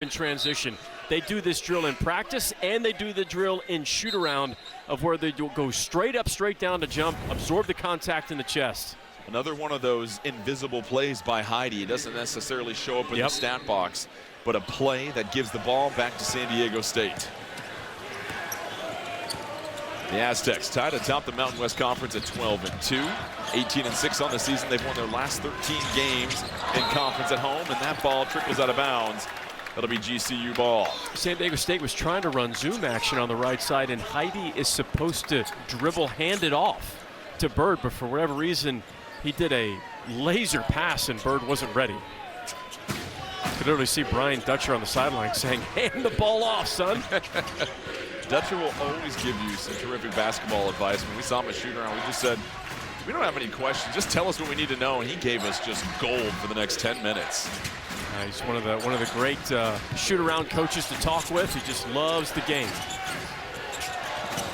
in transition. They do this drill in practice, and they do the drill in shoot-around of where they go straight up, straight down to jump, absorb the contact in the chest. Another one of those invisible plays by Heide. It doesn't necessarily show up in the stat box, but a play that gives the ball back to San Diego State. The Aztecs tied atop the Mountain West Conference at 12-2, 18-6 on the season. They've won their last 13 games in conference at home, and that ball trickles out of bounds. That'll be GCU ball. San Diego State was trying to run zoom action on the right side, and Heide is supposed to dribble hand it off to Bird, but for whatever reason, he did a laser pass, and Bird wasn't ready. You could literally see Brian Dutcher on the sideline saying, hand the ball off, son. Dutcher will always give you some terrific basketball advice. When we saw him at shoot-around, we just said, we don't have any questions. Just tell us what we need to know, and he gave us just gold for the next 10 minutes. He's one of the great shoot-around coaches to talk with. He just loves the game.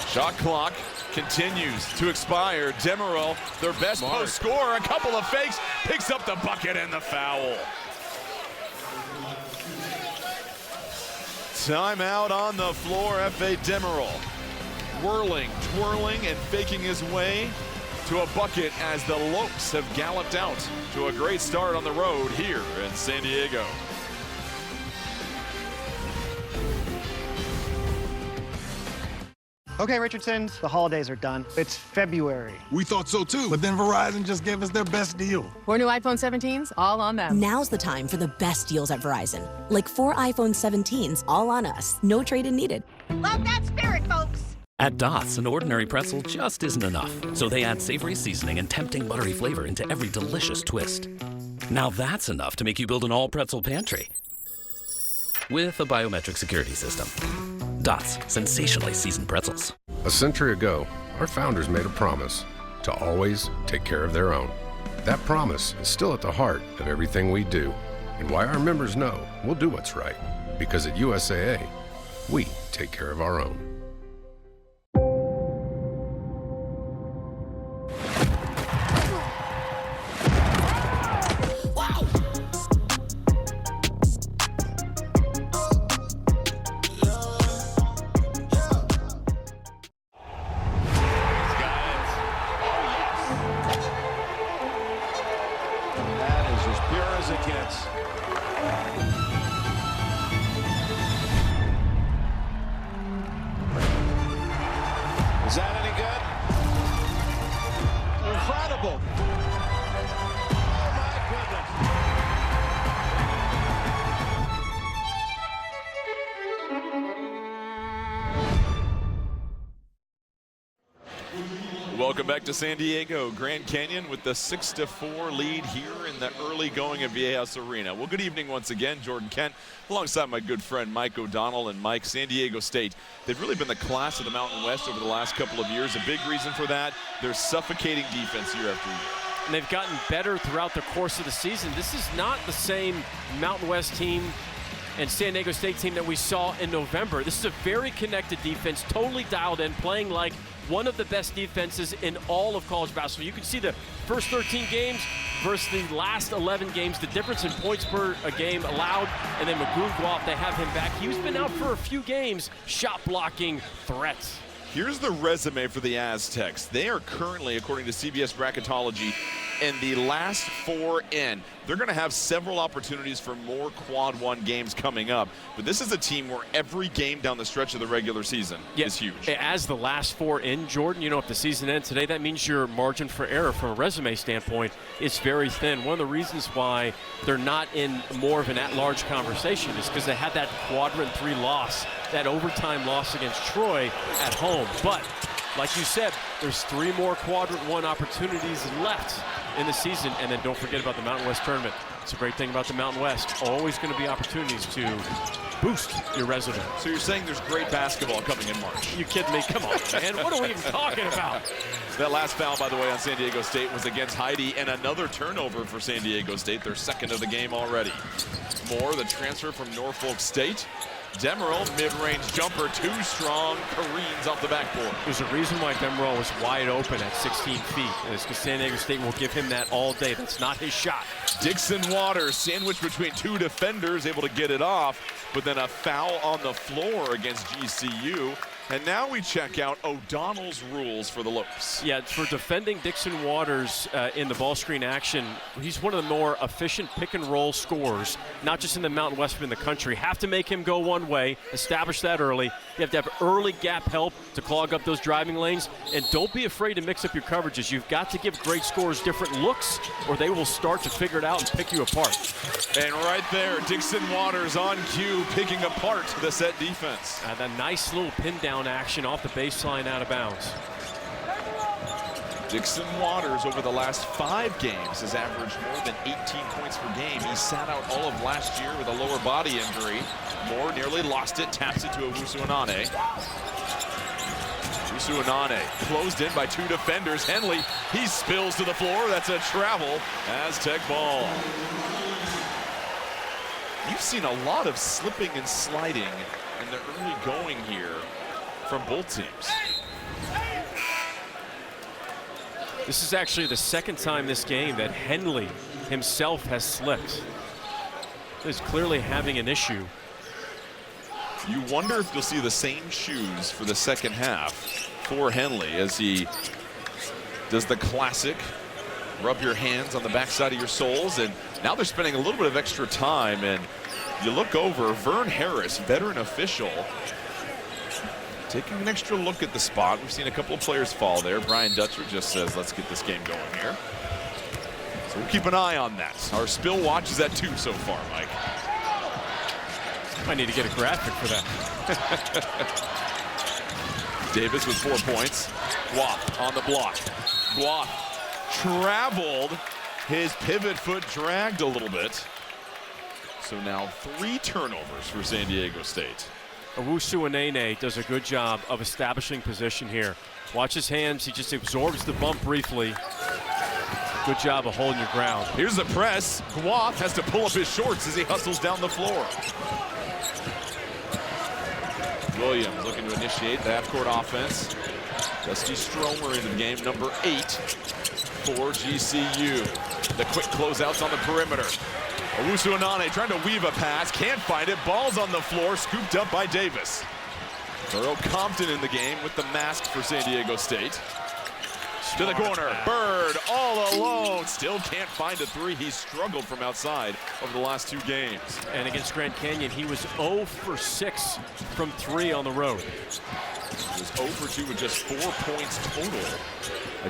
Shot clock continues to expire. Demerol, their best post scorer, a couple of fakes, picks up the bucket and the foul. Timeout on the floor. F.A. Demerol whirling, twirling, and faking his way to a bucket as the Lopes have galloped out to a great start on the road here in San Diego. Okay, Richardsons, the holidays are done. It's February. We thought so too, but then Verizon just gave us their best deal. 4 new iPhone 17s, all on them. Now's the time for the best deals at Verizon. Like 4 iPhone 17s, all on us. No trade-in needed. Love that spirit, folks. At Dots, an ordinary pretzel just isn't enough. So they add savory seasoning and tempting buttery flavor into every delicious twist. Now that's enough to make you build an all-pretzel pantry. With a biometric security system. Dots, sensationally seasoned pretzels. A century ago, our founders made a promise to always take care of their own. That promise is still at the heart of everything we do, and why our members know we'll do what's right. Because at USAA, we take care of our own. Is that any good? Incredible. Oh, my goodness. Welcome back to San Diego. Grand Canyon with the 6-4 lead here in the early going of Viejas Arena. Well, good evening once again. Jordan Kent alongside my good friend Mike O'Donnell. And Mike, San Diego State, they've really been the class of the Mountain West over the last couple of years. A big reason for that, their suffocating defense year after year. And they've gotten better throughout the course of the season. This is not the same Mountain West team and San Diego State team that we saw in November. This is a very connected defense, totally dialed in, playing like one of the best defenses in all of college basketball. You can see the first 13 games versus the last 11 games, the difference in points per a game allowed, and then McGrew go off, they have him back. He's been out for a few games, shot blocking threats. Here's the resume for the Aztecs. They are currently, according to CBS Bracketology, in the last 4 in. They're going to have several opportunities for more quad one games coming up, but this is a team where every game down the stretch of the regular season is huge. As the last 4 in, Jordan, you know, if the season ends today, that means your margin for error from a resume standpoint is very thin. One of the reasons why they're not in more of an at-large conversation is because they had that quadrant 3 loss, that overtime loss against Troy at home. But like you said, there's 3 more quadrant 1 opportunities left in the season, and then don't forget about the Mountain West tournament. It's a great thing about the Mountain West. Always going to be opportunities to boost your resume. So you're saying there's great basketball coming in March? You kidding me? Come on, man. What are we even talking about? That last foul, by the way, on San Diego State was against Heide, and another turnover for San Diego State, their second of the game already. Moore, the transfer from Norfolk State. Demerol, mid-range jumper, too strong, careens off the backboard. There's a reason why Demerol was wide open at 16 feet. It's because San Diego State will give him that all day. That's not his shot. Dixon Waters sandwiched between two defenders, able to get it off, but then a foul on the floor against GCU. And now we check out O'Donnell's rules for the Lopes. Yeah, for defending Dixon Waters in the ball screen action, he's one of the more efficient pick-and-roll scorers, not just in the Mountain West, but in the country. Have to make him go one way, establish that early. You have to have early gap help to clog up those driving lanes, and don't be afraid to mix up your coverages. You've got to give great scorers different looks, or they will start to figure it out and pick you apart. And right there, Dixon Waters on cue, picking apart the set defense. That nice little pin down action off the baseline out of bounds. Dixon Waters over the last 5 games has averaged more than 18 points per game. He sat out all of last year with a lower body injury. Moore nearly lost it, taps it to Owusu Anane. Owusu Anane closed in by 2 defenders. Henley, he spills to the floor. That's a travel Aztec ball. You've seen a lot of slipping and sliding in the early going here from both teams. This is actually the second time this game that Henley himself has slipped. He's clearly having an issue. You wonder if you'll see the same shoes for the second half for Henley as he does the classic rub your hands on the backside of your soles, and now they're spending a little bit of extra time, and you look over, Vern Harris, veteran official, taking an extra look at the spot. We've seen a couple of players fall there. Brian Dutcher just says, let's get this game going here. So we'll keep an eye on that. Our spill watch is at 2 so far, Mike. I need to get a graphic for that. Davis with 4 points. Guap on the block. Guap traveled. His pivot foot dragged a little bit. So now 3 turnovers for San Diego State. Owusu Anane does a good job of establishing position here. Watch his hands. He just absorbs the bump briefly. Good job of holding your ground. Here's the press. Guap has to pull up his shorts as he hustles down the floor. Williams looking to initiate the half-court offense. Dusty Stromer into the game, number 8 for GCU. The quick closeouts on the perimeter. Owusu Anane trying to weave a pass, can't find it. Ball's on the floor, scooped up by Davis. Earl Compton in the game with the mask for San Diego State. To the corner, Bird all alone, still can't find a 3. He struggled from outside over the last 2 games. And against Grand Canyon, he was 0 for 6 from 3 on the road. He was 0 for 2 with just 4 points total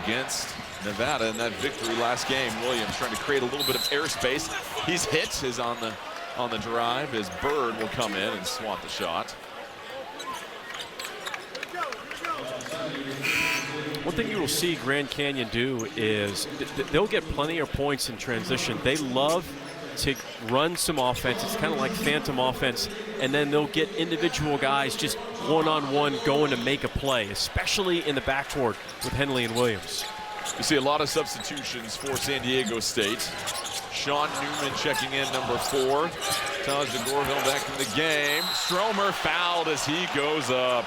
against Nevada in that victory last game. Williams trying to create a little bit of airspace. He's hit, is on the drive as Bird will come in and swat the shot. One thing you will see Grand Canyon do is they'll get plenty of points in transition. They love to run some offense. It's kind of like phantom offense, and then they'll get individual guys just one-on-one going to make a play, especially in the backcourt with Henley and Williams. You see a lot of substitutions for San Diego State. Sean Newman checking in, number 4. Taj DeGorville back in the game. Stromer fouled as he goes up.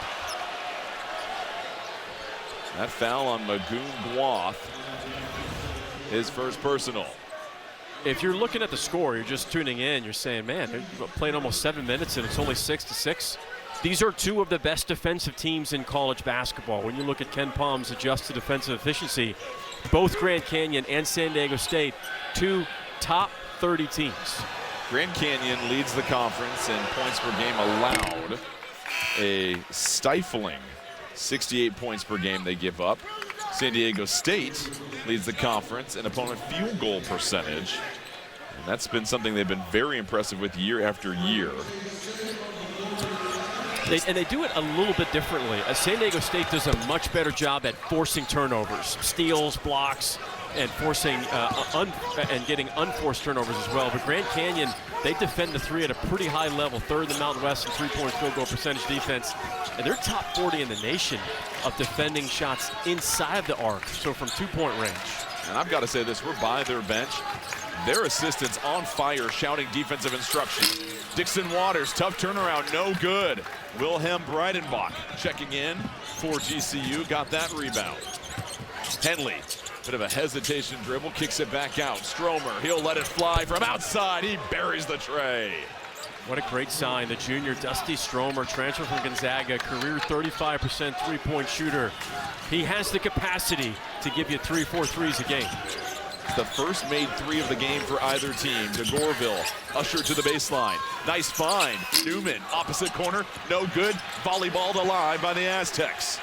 That foul on Magoon Guap, his first personal. If you're looking at the score, you're just tuning in, you're saying, man, they're playing almost 7 minutes and it's only 6-6. These are 2 of the best defensive teams in college basketball. When you look at Ken Palm's adjusted defensive efficiency, both Grand Canyon and San Diego State, 2 top 30 teams. Grand Canyon leads the conference in points per game allowed. A stifling 68 points per game they give up. San Diego State leads the conference in opponent field goal percentage. And that's been something they've been very impressive with year after year. And they do it a little bit differently. San Diego State does a much better job at forcing turnovers, steals, blocks, and forcing and getting unforced turnovers as well. But Grand Canyon, they defend the 3 at a pretty high level, 3rd in the Mountain West in 3-point field goal percentage defense. And they're top 40 in the nation of defending shots inside the arc, so from 2-point range. And I've got to say this, we're by their bench. Their assistants on fire, shouting defensive instruction. Dixon Waters, tough turnaround, no good. Wilhelm Breidenbach checking in for GCU, got that rebound. Henley Bit of a hesitation dribble, kicks it back out. Stromer, he'll let it fly from outside. He buries the tray. What a great sign. The junior Dusty Stromer, transfer from Gonzaga, career 35% three-point shooter. He has the capacity to give you 3-4 threes a game. The first made three of the game for either team. DeGorville, usher to the baseline. Nice find. Newman, opposite corner, no good. Volleyballed alive by the Aztecs.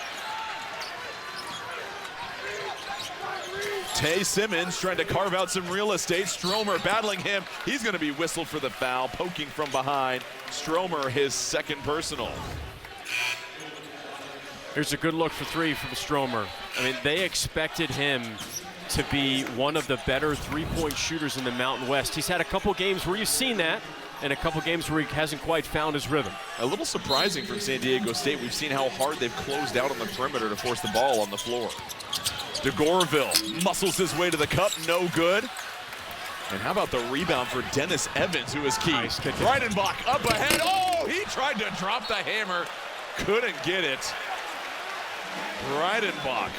Tay Simmons trying to carve out some real estate. Stromer battling him. He's going to be whistled for the foul, poking from behind. Stromer, his second personal. Here's a good look for three from Stromer. I mean, they expected him to be one of the better three-point shooters in the Mountain West. He's had a couple games where you've seen that, and a couple games where he hasn't quite found his rhythm. A little surprising from San Diego State. We've seen how hard they've closed out on the perimeter to force the ball on the floor. DeGorville muscles his way to the cup, no good. And how about the rebound for Dennis Evans, who is key. Nice kick. Breidenbach up ahead. Oh, he tried to drop the hammer. Couldn't get it. Breidenbach.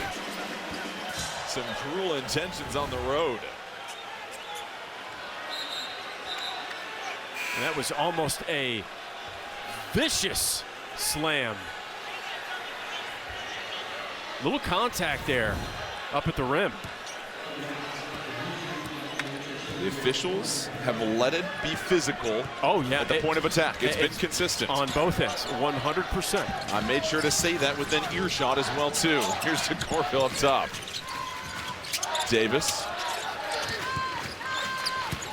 Some cruel intentions on the road. And that was almost a vicious slam. Little contact there up at the rim. The officials have let it be physical. Oh, yeah. At the point of attack. It's been consistent. On both ends, 100%. I made sure to say that within earshot as well, too. Here's DeGorville up top. Davis.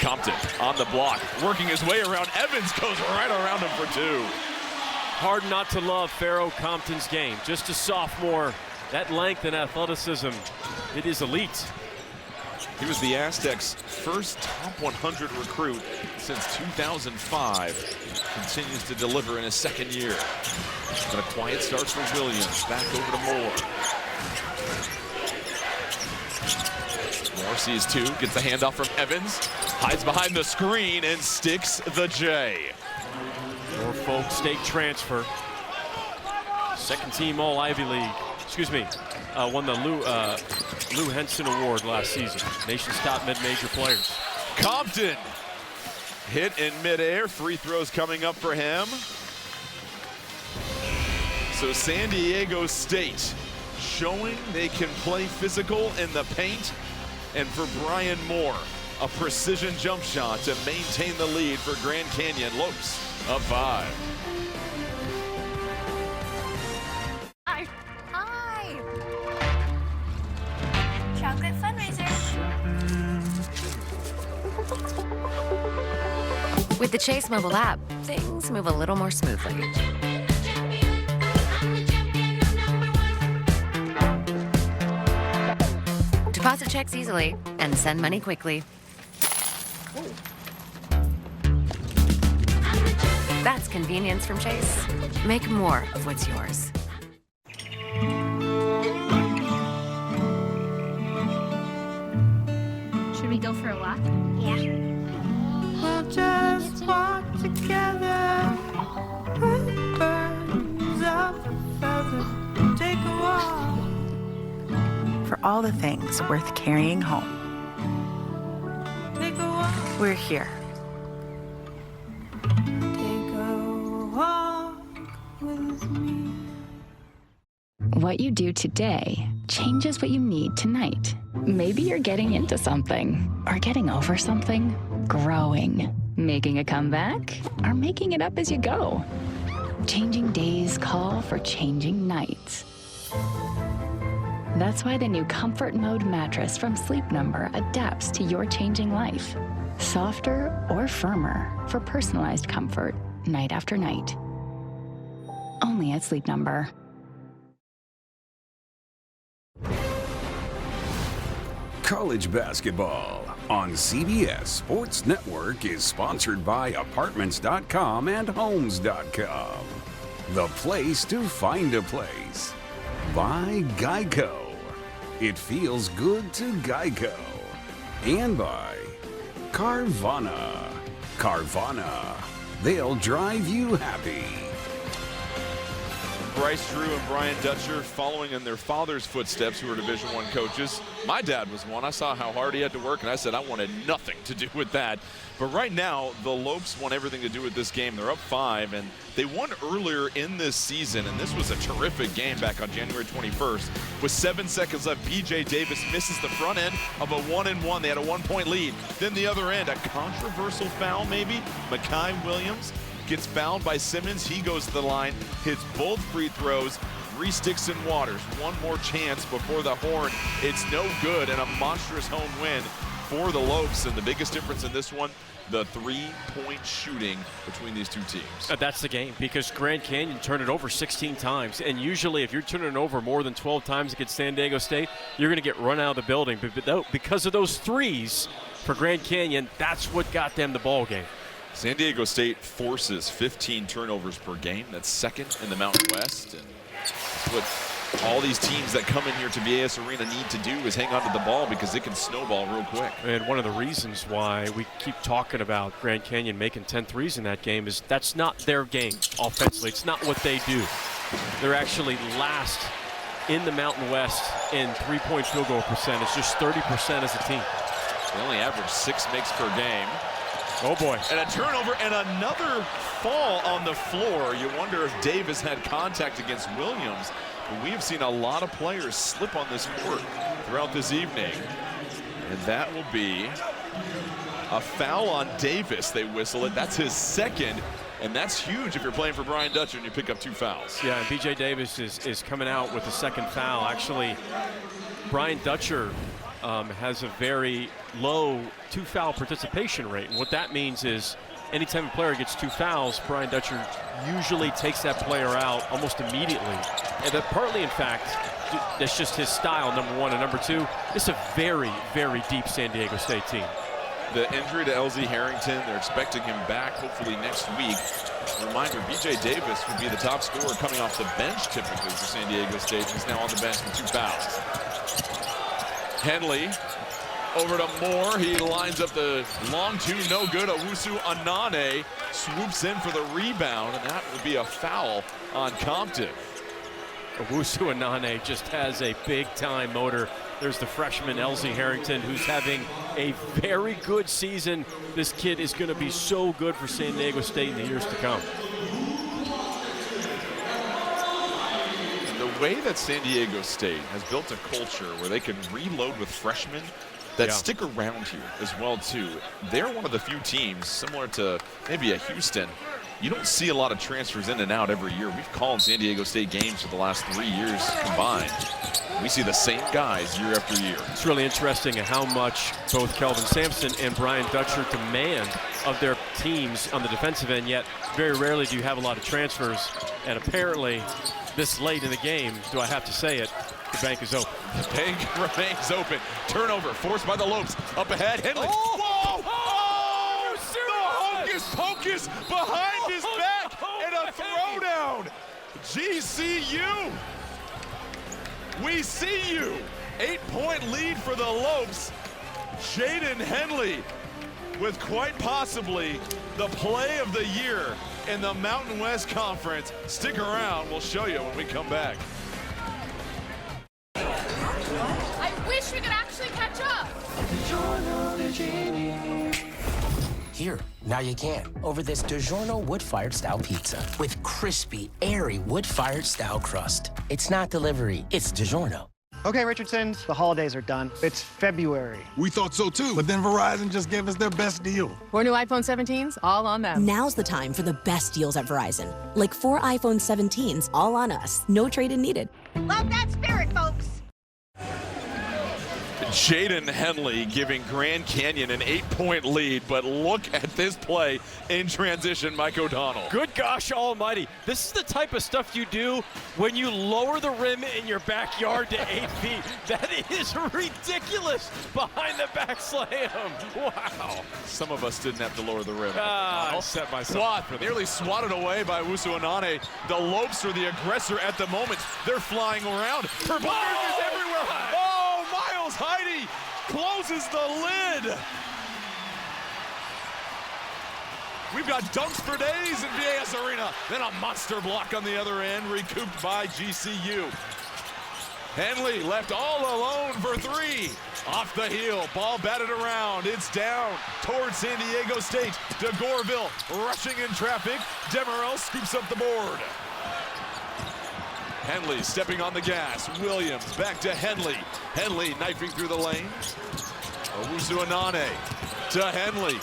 Compton on the block, working his way around. Evans goes right around him for two. Hard not to love Pharaoh Compton's game. Just a sophomore, that length and athleticism, it is elite. He was the Aztecs' first top 100 recruit since 2005. Continues to deliver in his second year. But a quiet start for Williams. Back over to Moore. Moore sees two, gets the handoff from Evans, hides behind the screen and sticks the J. Norfolk State transfer. Second team All Ivy League. Excuse me, won the Lou Henson Award last season. Nation's top mid-major players. Compton hit in midair. Free throws coming up for him. So San Diego State showing they can play physical in the paint. And for Brian Moore, a precision jump shot to maintain the lead for Grand Canyon. Lopes up 5. Hi. Hi. Chocolate fundraiser. With the Chase mobile app, things move a little more smoothly. Deposit checks easily and send money quickly. That's convenience from Chase. Make more of what's yours. Should we go for a walk? Yeah. We'll just walk together. Birds of a feather. Take a walk. For all the things worth carrying home, Take a walk. we're here. Take a walk with me. What you do today changes what you need tonight. Maybe you're getting into something, or getting over something, growing, making a comeback, or making it up as you go. Changing days call for changing nights. That's why the new Comfort Mode mattress from Sleep Number adapts to your changing life. Softer or firmer for personalized comfort night after night. Only at Sleep Number. College basketball on CBS Sports Network is sponsored by Apartments.com and Homes.com. The place to find a place. By Geico. It feels good to Geico. And by Carvana. Carvana. They'll drive you happy. Bryce Drew and Brian Dutcher following in their father's footsteps, who are Division I coaches. My dad was one. I saw how hard he had to work, and I said I wanted nothing to do with that. But right now, the Lopes want everything to do with this game. They're up 5, and they won earlier in this season, and this was a terrific game back on January 21st. With 7 seconds left, B.J. Davis misses the front end of a 1-and-1. They had a 1-point lead. Then the other end, a controversial foul maybe. Mekhi Williams gets fouled by Simmons. He goes to the line, hits both free throws. 3 sticks and waters. One more chance before the horn. It's no good, and a monstrous home win for the Lopes. And the biggest difference in this one, the 3-point shooting between these two teams. That's the game, because Grand Canyon turned it over 16 times. And usually if you're turning it over more than 12 times against San Diego State, you're going to get run out of the building. But because of those threes for Grand Canyon, that's what got them the ball game. San Diego State forces 15 turnovers per game. That's second in the Mountain West. And what all these teams that come in here to VAS Arena need to do is hang on to the ball, because it can snowball real quick. And one of the reasons why we keep talking about Grand Canyon making 10 threes in that game is that's not their game offensively. It's not what they do. They're actually last in the Mountain West in three-point field goal percentage, just 30% as a team. They only average 6 makes per game. Oh boy. And a turnover and another fall on the floor. You wonder if Davis had contact against Williams. But we have seen a lot of players slip on this court throughout this evening. And that will be a foul on Davis. They whistle it. That's his second. And that's huge if you're playing for Brian Dutcher and you pick up 2 fouls. Yeah, and B.J. Davis is coming out with the second foul. Actually, Brian Dutcher has a very low 2-foul participation rate. And what that means is anytime a player gets 2 fouls, Brian Dutcher usually takes that player out almost immediately. And that partly, in fact, that's just his style, number one. And number two, it's a very, very deep San Diego State team. The injury to LZ Harrington, they're expecting him back hopefully next week. A reminder, B.J. Davis would be the top scorer coming off the bench typically for San Diego State. He's now on the bench with 2 fouls. Henley over to Moore. He lines up the long 2, no good. Owusu Anane swoops in for the rebound, and that would be a foul on Compton. Owusu Anane just has a big-time motor. There's the freshman, LZ Harrington, who's having a very good season. This kid is going to be so good for San Diego State in the years to come. The way that San Diego State has built a culture where they can reload with freshmen that stick around here as well, too. They're one of the few teams, similar to maybe a Houston, you don't see a lot of transfers in and out every year. We've called San Diego State games for the last 3 years combined. We see the same guys year after year. It's really interesting how much both Kelvin Sampson and Brian Dutcher demand of their teams on the defensive end, yet very rarely do you have a lot of transfers. And apparently, this late in the game, do I have to say it, the bank is open. The bank remains open. Turnover forced by the Lopes. Up ahead, Henley. Whoa! Oh! The hocus pocus behind his back and a throwdown. GCU. We see you. 8-point lead for the Lopes. Jaden Henley with quite possibly the play of the year in the Mountain West Conference. Stick around. We'll show you when we come back. I wish we could actually catch up. Here, now you can. Over this DiGiorno wood-fired style pizza with crispy, airy wood-fired style crust. It's not delivery, it's DiGiorno. Okay, Richardson's, the holidays are done. It's February. We thought so too, but then Verizon just gave us their best deal. 4 new iPhone 17s, all on them. Now's the time for the best deals at Verizon. Like 4 iPhone 17s, all on us. No trade-in needed. Love that spirit, folks. Jaden Henley giving Grand Canyon an 8-point lead, but look at this play in transition, Mike O'Donnell. Good gosh almighty. This is the type of stuff you do when you lower the rim in your backyard to 8 feet. That is ridiculous behind the back slam. Wow. Some of us didn't have to lower the rim. I'll set myself for nearly swatted away by Owusu Anane. The Lopes are the aggressor at the moment. They're flying around. Her bars is everywhere. Oh, Miles Heide closes the lid. We've got dunks for days in Viejas Arena. Then a monster block on the other end, recouped by GCU. Henley left all alone for three. Off the heel, ball batted around. It's down towards San Diego State. DeGorville rushing in traffic. Demerel scoops up the board. Henley stepping on the gas. Williams back to Henley. Henley knifing through the lane. Owusu Anane to Henley.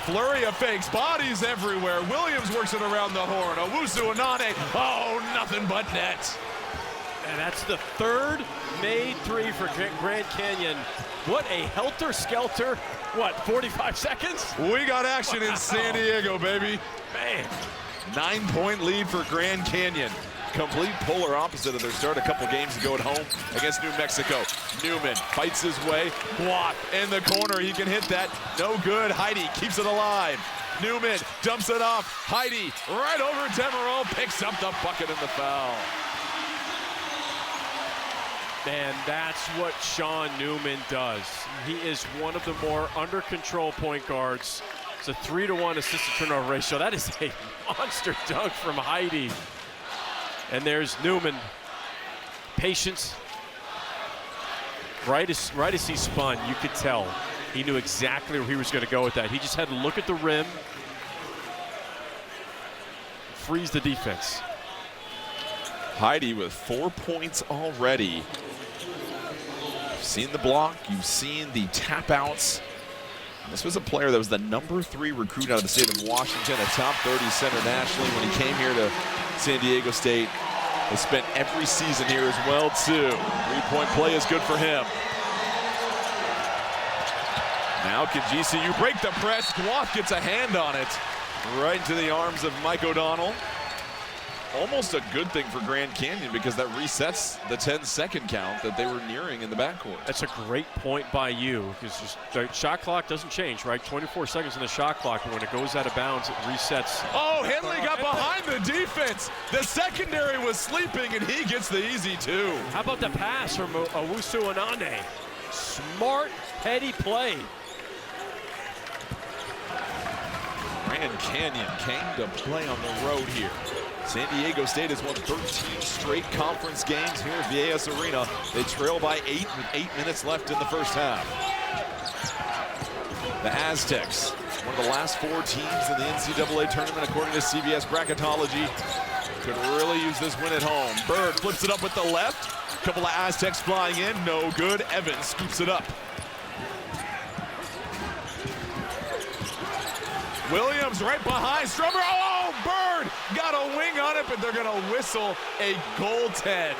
Flurry of fakes, bodies everywhere. Williams works it around the horn. Owusu Anane, oh, nothing but net. And that's the third made three for Grand Canyon. What a helter-skelter, 45 seconds? We got action in San Diego, baby. Man. 9-point lead for Grand Canyon. Complete polar opposite of their start a couple games ago at home against New Mexico. Newman fights his way. Block in the corner. He can hit that. No good. Heidi keeps it alive. Newman dumps it off. Heidi right over Demerel. Picks up the bucket and the foul. And that's what Sean Newman does. He is one of the more under control point guards. It's a 3-to-1 assist to turnover ratio. That is a monster dunk from Heidi. And there's Newman. Patience. Right as he spun, you could tell he knew exactly where he was going to go with that. He just had to look at the rim, freeze the defense. Heidi with 4 points already. You've seen the block, you've seen the tap outs. This was a player that was the #3 recruit out of the state of Washington, a top 30 center nationally when he came here to San Diego State. Has spent every season here as well, too. 3-point play is good for him. Now can GCU break the press? Guath gets a hand on it. Right into the arms of Mike O'Donnell. Almost a good thing for Grand Canyon because that resets the 10-second count that they were nearing in the backcourt. That's a great point by you because the shot clock doesn't change, right? 24 seconds in the shot clock, but when it goes out of bounds, it resets. Oh, Henley got behind the defense. The secondary was sleeping, and he gets the easy two. How about the pass from Owusu Anane? Smart, heady play. Grand Canyon came to play on the road here. San Diego State has won 13 straight conference games here at Viejas Arena. They trail by 8 with 8 minutes left in the first half. The Aztecs, one of the last 4 teams in the NCAA tournament according to CBS bracketology, could really use this win at home. Bird flips it up with the left. A couple of Aztecs flying in, no good. Evans scoops it up. Williams right behind Strummer. Oh, Bird got a wing on it, but they're going to whistle a goaltend.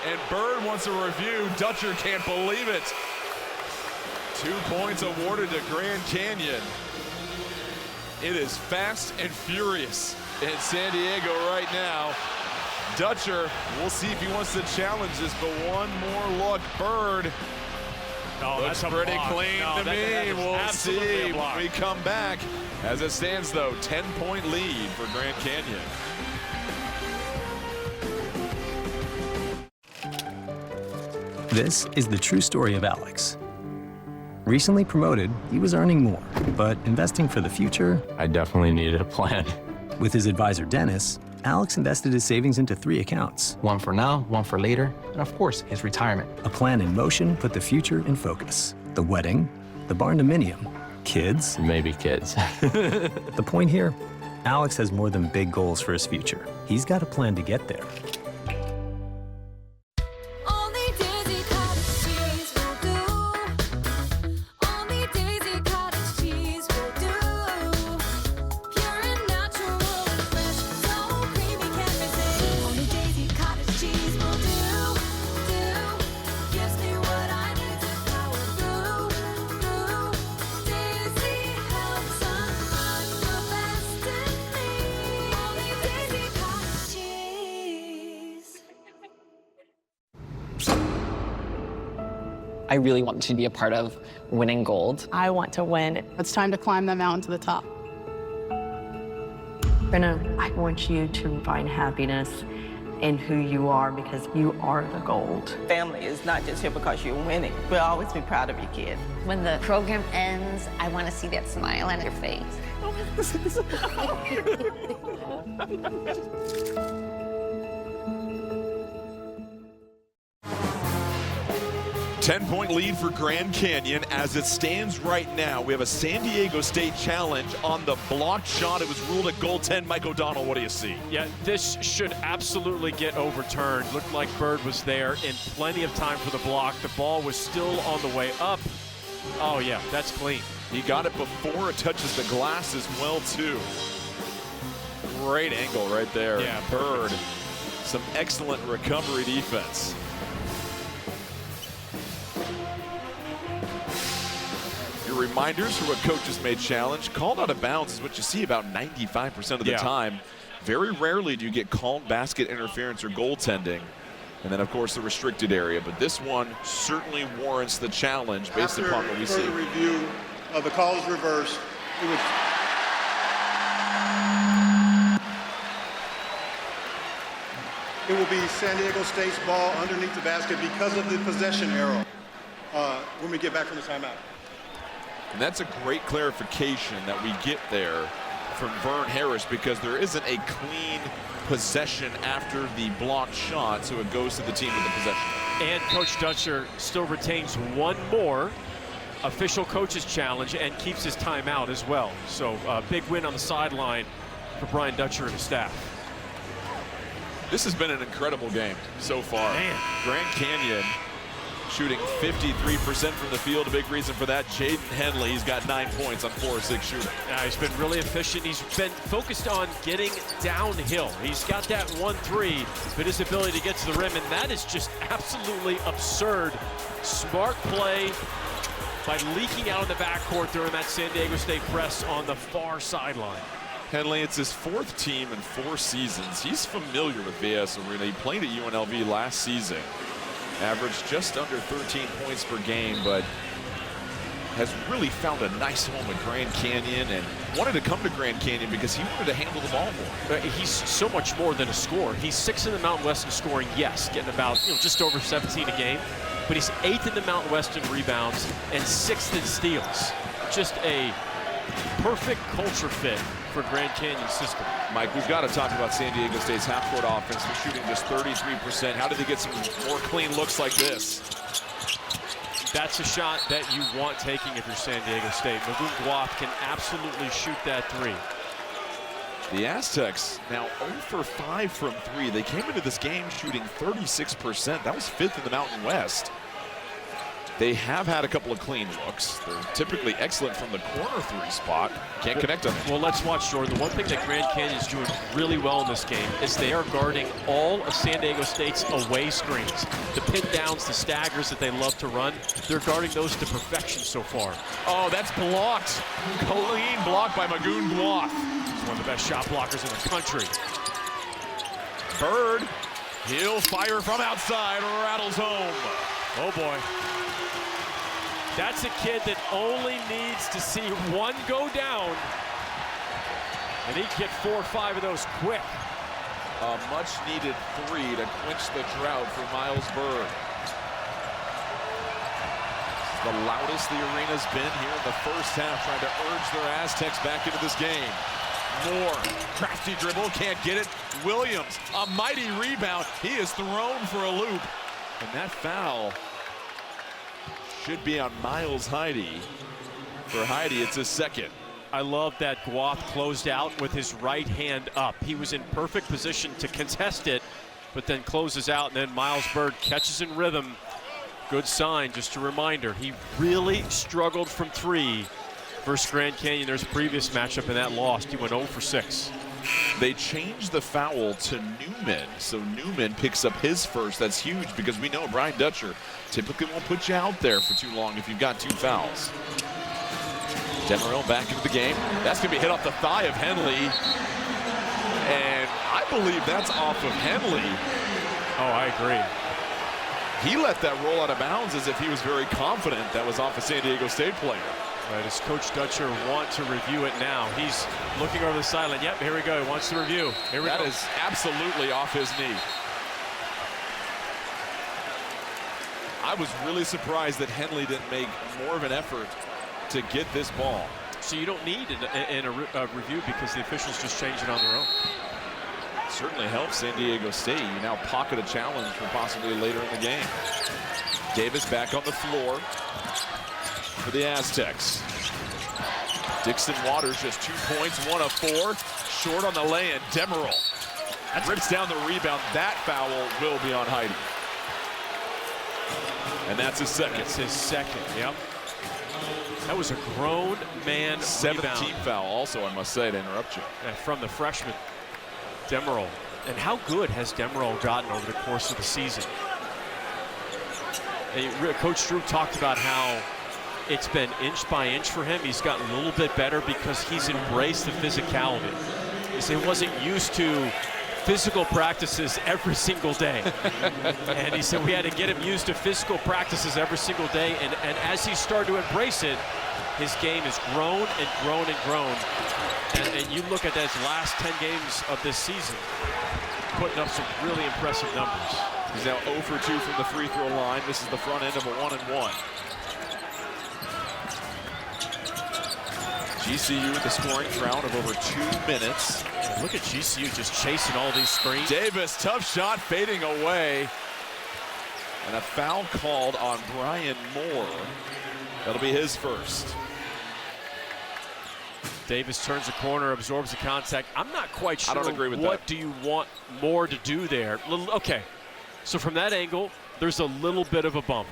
And Bird wants a review. Dutcher can't believe it. 2 points awarded to Grand Canyon. It is fast and furious in San Diego right now. Dutcher, we'll see if he wants to challenge this, but one more look. Bird. No, looks that's pretty block. clean No, to me. We'll see when we come back. As it stands, though, 10-point lead for Grand Canyon. This is the true story of Alex. Recently promoted, he was earning more, but investing for the future, I definitely needed a plan. With his advisor, Dennis, Alex invested his savings into 3 accounts. One for now, one for later, and of course, his retirement. A plan in motion put the future in focus. The wedding, the barn-dominium, kids. Maybe kids. The point here, Alex has more than big goals for his future. He's got a plan to get there. I really want to be a part of winning gold. I want to win. It's time to climb the mountain to the top. Brenna, I want you to find happiness in who you are because you are the gold. Family is not just here because you're winning. We'll always be proud of your kid. When the program ends, I want to see that smile on your face. 10-point lead for Grand Canyon as it stands right now. We have a San Diego State challenge on the blocked shot. It was ruled a goaltend. Mike O'Donnell, what do you see? Yeah, this should absolutely get overturned. Looked like Bird was there in plenty of time for the block. The ball was still on the way up. Oh yeah, that's clean. He got it before it touches the glass as well too. Great angle right there. Yeah, Bird. Some excellent recovery defense. Your reminders for what coaches may challenge. Called out of bounds is what you see about 95% of the time. Very rarely do you get called basket interference or goaltending. And then, of course, the restricted area. But this one certainly warrants the challenge based upon what we see. After review of the call is reversed, it will be San Diego State's ball underneath the basket because of the possession arrow when we get back from the timeout. And that's a great clarification that we get there from Vern Harris, because there isn't a clean possession after the blocked shot, so it goes to the team with the possession. And Coach Dutcher still retains one more official coach's challenge and keeps his timeout as well. So big win on the sideline for Brian Dutcher and his staff. This has been an incredible game so far. Man. Grand Canyon shooting 53% from the field. A big reason for that, Jaden Henley. He's got 9 points on 4 of 6 shooting. He's been really efficient. He's been focused on getting downhill. He's got that 1-3, but his ability to get to the rim, and that is just absolutely absurd. Smart play by leaking out of the backcourt during that San Diego State press on the far sideline. Henley, it's his 4th team in 4 seasons. He's familiar with Valles Arena. He played at UNLV last season. Averaged just under 13 points per game, but has really found a nice home at Grand Canyon and wanted to come to Grand Canyon because he wanted to handle the ball more. He's so much more than a scorer. He's 6th in the Mountain West in scoring, yes, getting about just over 17 a game, but he's 8th in the Mountain West in rebounds and 6th in steals. Just a perfect culture fit for Grand Canyon's system. Mike, we've got to talk about San Diego State's half-court offense. They're shooting just 33%. How did they get some more clean looks like this? That's a shot that you want taking if you're San Diego State. Magoon Guath can absolutely shoot that 3. The Aztecs now 0 for 5 from 3. They came into this game shooting 36%. That was 5th in the Mountain West. They have had a couple of clean looks. They're typically excellent from the corner 3 spot. Can't connect on it. Well, let's watch, Jordan. The one thing that Grand Canyon is doing really well in this game is they are guarding all of San Diego State's away screens. The pin downs, the staggers that they love to run, they're guarding those to perfection so far. Oh, that's blocked. Clean block by Magoon Guath. He's one of the best shot blockers in the country. Bird, he'll fire from outside, rattles home. Oh boy. That's a kid that only needs to see one go down, and he can get 4 or 5 of those quick. A much-needed 3 to quench the drought for Miles Bird. The loudest the arena's been here in the first half, trying to urge their Aztecs back into this game. Moore, crafty dribble, can't get it. Williams, a mighty rebound. He is thrown for a loop, and that foul should be on Miles Heide. For Heide, it's his 2nd. I love that Guath closed out with his right hand up. He was in perfect position to contest it, but then closes out, and then Miles Bird catches in rhythm. Good sign, just a reminder. He really struggled from 3 versus Grand Canyon. There's a previous matchup, and that lost. He went 0 for 6. They changed the foul to Newman, so Newman picks up his first. That's huge because we know Brian Dutcher typically won't put you out there for too long if you've got 2 fouls. Demeril back into the game. That's going to be hit off the thigh of Henley, and I believe that's off of Henley. Oh, I agree. He let that roll out of bounds as if he was very confident that was off a San Diego State player. Right, does Coach Dutcher want to review it now? He's looking over the sideline. Yep, here we go. He wants to review. Here we go. That is absolutely off his knee. I was really surprised that Henley didn't make more of an effort to get this ball. So you don't need a review because the officials just change it on their own. Certainly helps San Diego State. You now pocket a challenge for possibly later in the game. Davis back on the floor for the Aztecs. Dixon Waters just 2 points, 1 of 4. Short on the lay-in. Demerol rips down the rebound. That foul will be on Heide. And that's his second. That's his second, yep. That was a grown man 17th rebound. foul also, I must say, to interrupt you. From the freshman, Demerol. And how good has Demerol gotten over the course of the season? And Coach Drew talked about how it's been inch by inch for him. He's gotten a little bit better because he's embraced the physicality. He said he wasn't used to physical practices every single day. And he said we had to get him used to physical practices every single day. And as he started to embrace it, his game has grown and grown and grown. And you look at his last 10 games of this season, putting up some really impressive numbers. He's now 0 for 2 from the free throw line. This is the front end of a 1-and-1. GCU with the scoring drought of over 2 minutes. Look at GCU just chasing all these screens. Davis, tough shot, fading away. And a foul called on Brian Moore. That'll be his first. Davis turns the corner, absorbs the contact. I'm not quite sure. I don't agree with what that. do you want Moore to do there? Okay, so from that angle, there's a little bit of a bump.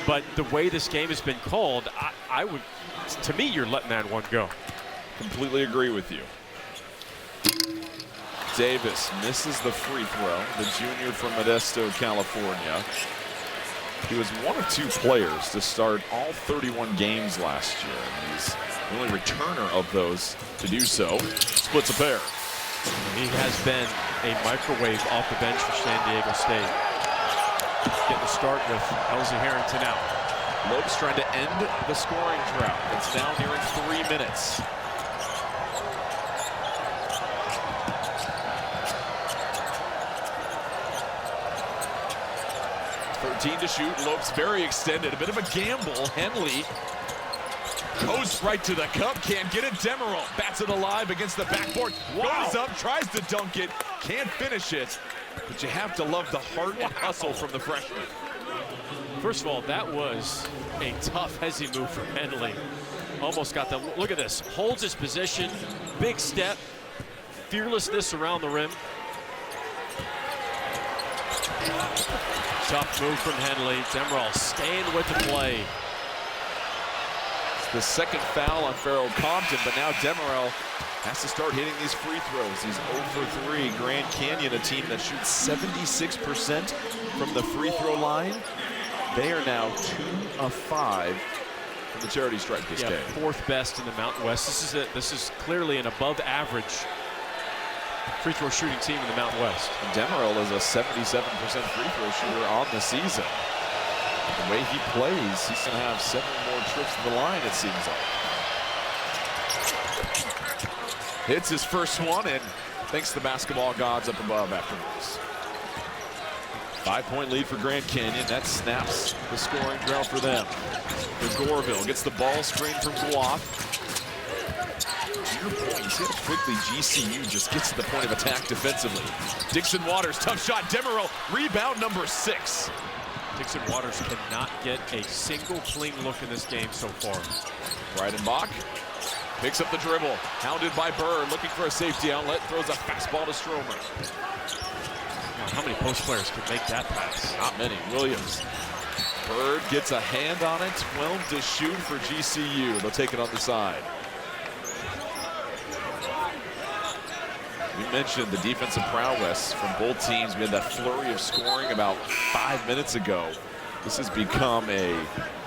But the way this game has been called, I would, to me, you're letting that one go. Completely agree with you. Davis misses the free throw, the junior from Modesto, California. He was one of 2 players to start all 31 games last year. And he's the only returner of those to do so. Splits a pair. He has been a microwave off the bench for San Diego State. Getting the start with Elsie Harrington out. Lopes trying to end the scoring drought. It's now nearing 3 minutes. To shoot. Lopes very extended. A bit of a gamble. Henley goes right to the cup. Can't get it. Demerol bats it alive against the backboard. Wow. Goes up, tries to dunk it. Can't finish it. But you have to love the heart and hustle from the freshman. First of all, that was a tough, hezzy move from Henley. Almost got the, look at this. Holds his position. Big step. Fearlessness around the rim. Tough move from Henley. Demerol staying with the play. It's the second foul on Farrell Compton, but now Demerol has to start hitting these free throws. He's 0 for 3. Grand Canyon, a team that shoots 76% from the free throw line. They are now 2 of 5 from the charity stripe this game. 4th best in the Mountain West. This is clearly an above average free throw shooting team in the Mountain West. And Demerol is a 77% free throw shooter on the season. The way he plays, he's going to have 7 more trips to the line, it seems like. Hits his first one and thanks the basketball gods up above afterwards. 5-point lead for Grand Canyon. That snaps the scoring drought for them. Goreville gets the ball screen from Guath. To your point, you see how quickly GCU just gets to the point of attack defensively. Dixon Waters, tough shot. Demerol, rebound number 6. Dixon Waters cannot get a single clean look in this game so far. Breidenbach picks up the dribble. Hounded by Bird, looking for a safety outlet. Throws a fastball to Stromer. How many post players can make that pass? Not many. Williams. Bird gets a hand on it. 12 to shoot for GCU. They'll take it on the side. We mentioned the defensive prowess from both teams. We had that flurry of scoring about 5 minutes ago. This has become a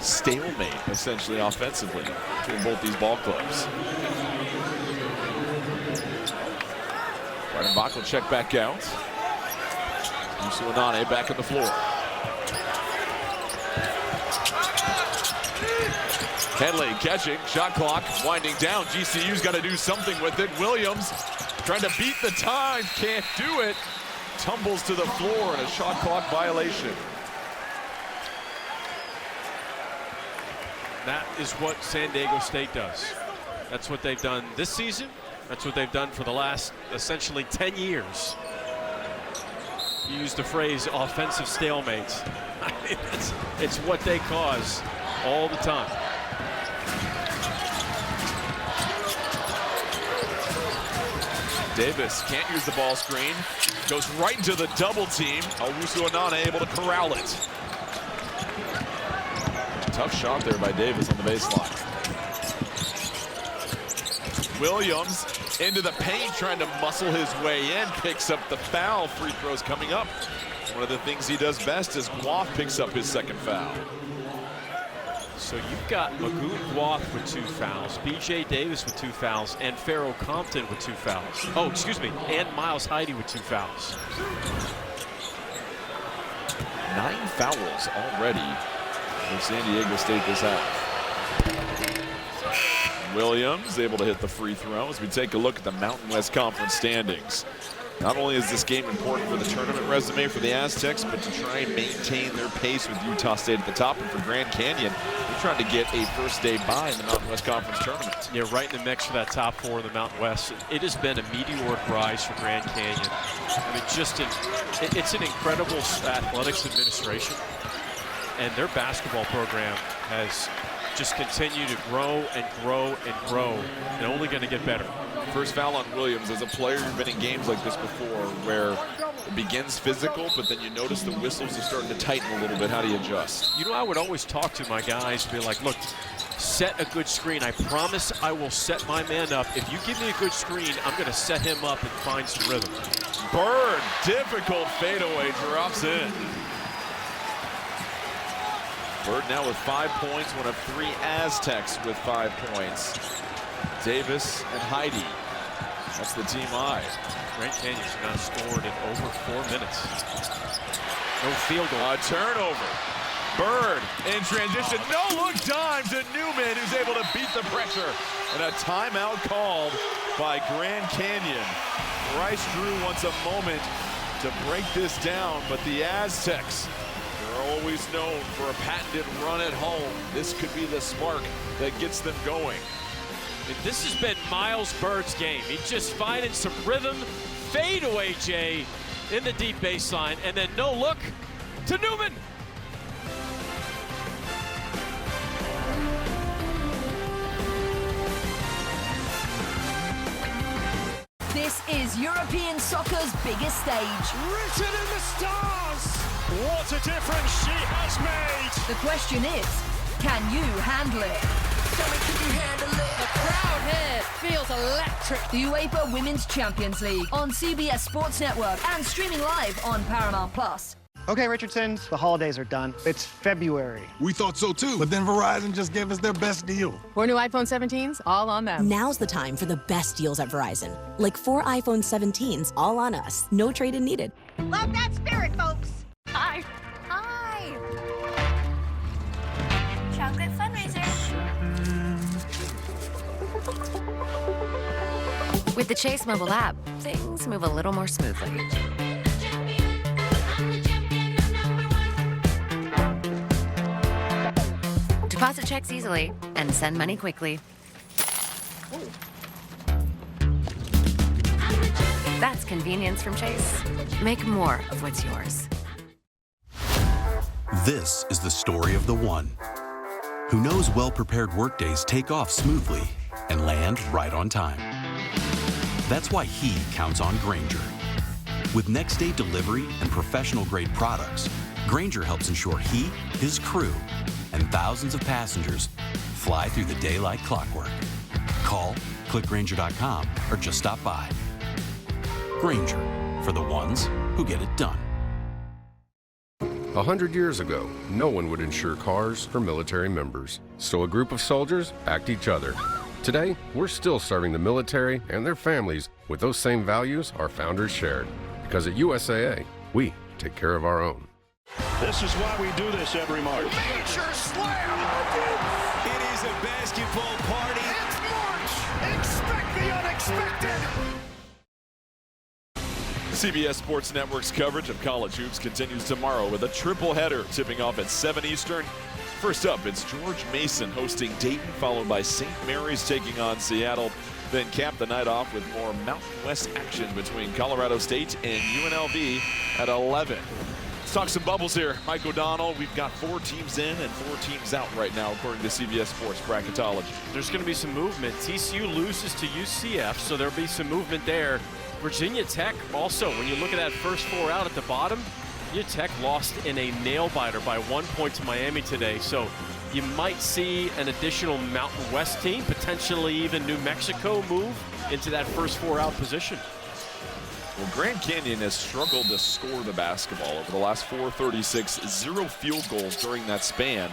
stalemate, essentially, offensively, between both these ball clubs. Breidenbach will check back out. Musa Anane back on the floor. Henley catching, shot clock winding down. GCU's got to do something with it. Williams trying to beat the time, can't do it. Tumbles to the floor and a shot clock violation. That is what San Diego State does. That's what they've done this season. That's what they've done for the last essentially 10 years. You used the phrase offensive stalemates. I mean, it's what they cause all the time. Davis can't use the ball screen. Goes right into the double team. Owusu Onana able to corral it. Tough shot there by Davis on the baseline. Williams into the paint, trying to muscle his way in. Picks up the foul. Free throws coming up. One of the things he does best is Guaf picks up his second foul. So you've got Magoon Guaf with 2 fouls, B.J. Davis with 2 fouls, and Pharaoh Compton with 2 fouls. Oh, excuse me, and Miles Heide with 2 fouls. 9 fouls already for San Diego State this half. Williams able to hit the free throw as we take a look at the Mountain West Conference standings. Not only is this game important for the tournament resume for the Aztecs, but to try and maintain their pace with Utah State at the top. And for Grand Canyon, they're trying to get a first-day bye in the Mountain West Conference tournament. Yeah, right in the mix for that top 4 in the Mountain West. It has been a meteoric rise for Grand Canyon. I mean, it's an incredible athletics administration, and their basketball program has just continued to grow and grow and grow, and only going to get better. First foul on Williams. As a player, you've been in games like this before where it begins physical, but then you notice the whistles are starting to tighten a little bit. How do you adjust? You know, I would always talk to my guys, be like, look, set a good screen. I promise I will set my man up. If you give me a good screen, I'm going to set him up and find some rhythm. Bird, difficult fadeaway, drops in. Bird now with 5 points, one of 3 Aztecs with 5 points. Davis and Heide. That's the team high. Grand Canyon's not scored in over 4 minutes. No field goal. A turnover. Bird in transition. No look dime to Newman, who's able to beat the pressure. And a timeout called by Grand Canyon. Bryce Drew wants a moment to break this down, but the Aztecs are always known for a patented run at home. This could be the spark that gets them going. This has been Miles Bird's game. He's just finding some rhythm. Fade away, Jay, in the deep baseline, and then no look to Newman. This is European soccer's biggest stage. Written in the stars! What a difference she has made! The question is, can you handle it? Tell me, can you handle it? The crowd here feels electric. The UEFA Women's Champions League on CBS Sports Network and streaming live on Paramount+. Okay, Richardson's, the holidays are done. It's February. We thought so too, but then Verizon just gave us their best deal. 4 new iPhone 17s, all on them. Now's the time for the best deals at Verizon. Like 4 iPhone 17s, all on us. No trade-in needed. Love that spirit, folks. Hi. Hi. Chocolate fundraiser. With the Chase mobile app, things move a little more smoothly. Deposit checks easily and send money quickly. That's convenience from Chase. Make more of what's yours. This is the story of the one who knows well-prepared workdays take off smoothly and land right on time. That's why he counts on Grainger. With next-day delivery and professional-grade products, Grainger helps ensure he, his crew, and thousands of passengers fly through the day like clockwork. Call, click Grainger.com, or just stop by. Grainger, for the ones who get it done. 100 years ago, no one would insure cars for military members, so a group of soldiers backed each other. Today, we're still serving the military and their families with those same values our founders shared. Because at USAA, we take care of our own. This is why we do this every March. Major slam! It is a basketball party. It's March! Expect the unexpected! CBS Sports Network's coverage of college hoops continues tomorrow with a triple header tipping off at 7 Eastern. First up, it's George Mason hosting Dayton, followed by St. Mary's taking on Seattle. Then cap the night off with more Mountain West action between Colorado State and UNLV at 11. Let's talk some bubbles here. Mike O'Donnell, we've got 4 teams in and 4 teams out right now, according to CBS Sports Bracketology. There's going to be some movement. TCU loses to UCF, so there'll be some movement there. Virginia Tech also, when you look at that first 4 out at the bottom, Virginia Tech lost in a nail-biter by 1 point to Miami today. So you might see an additional Mountain West team, potentially even New Mexico, move into that first 4 out position. Well, Grand Canyon has struggled to score the basketball over the last 4:36, 0 field goals during that span.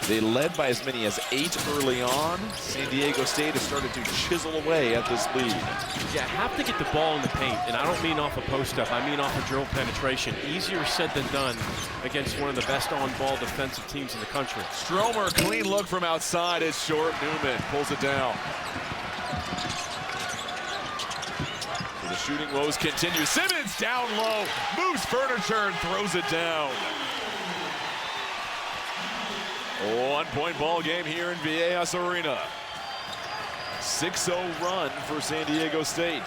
They led by as many as 8 early on. San Diego State has started to chisel away at this lead. Yeah, have to get the ball in the paint, and I don't mean off a post-up. I mean off a dribble penetration. Easier said than done against one of the best on-ball defensive teams in the country. Stromer, clean look from outside. It's short. Newman pulls it down. So the shooting woes continue. Simmons down low, moves furniture and throws it down. 1-point ball game here in Viejas Arena. 6-0 run for San Diego State.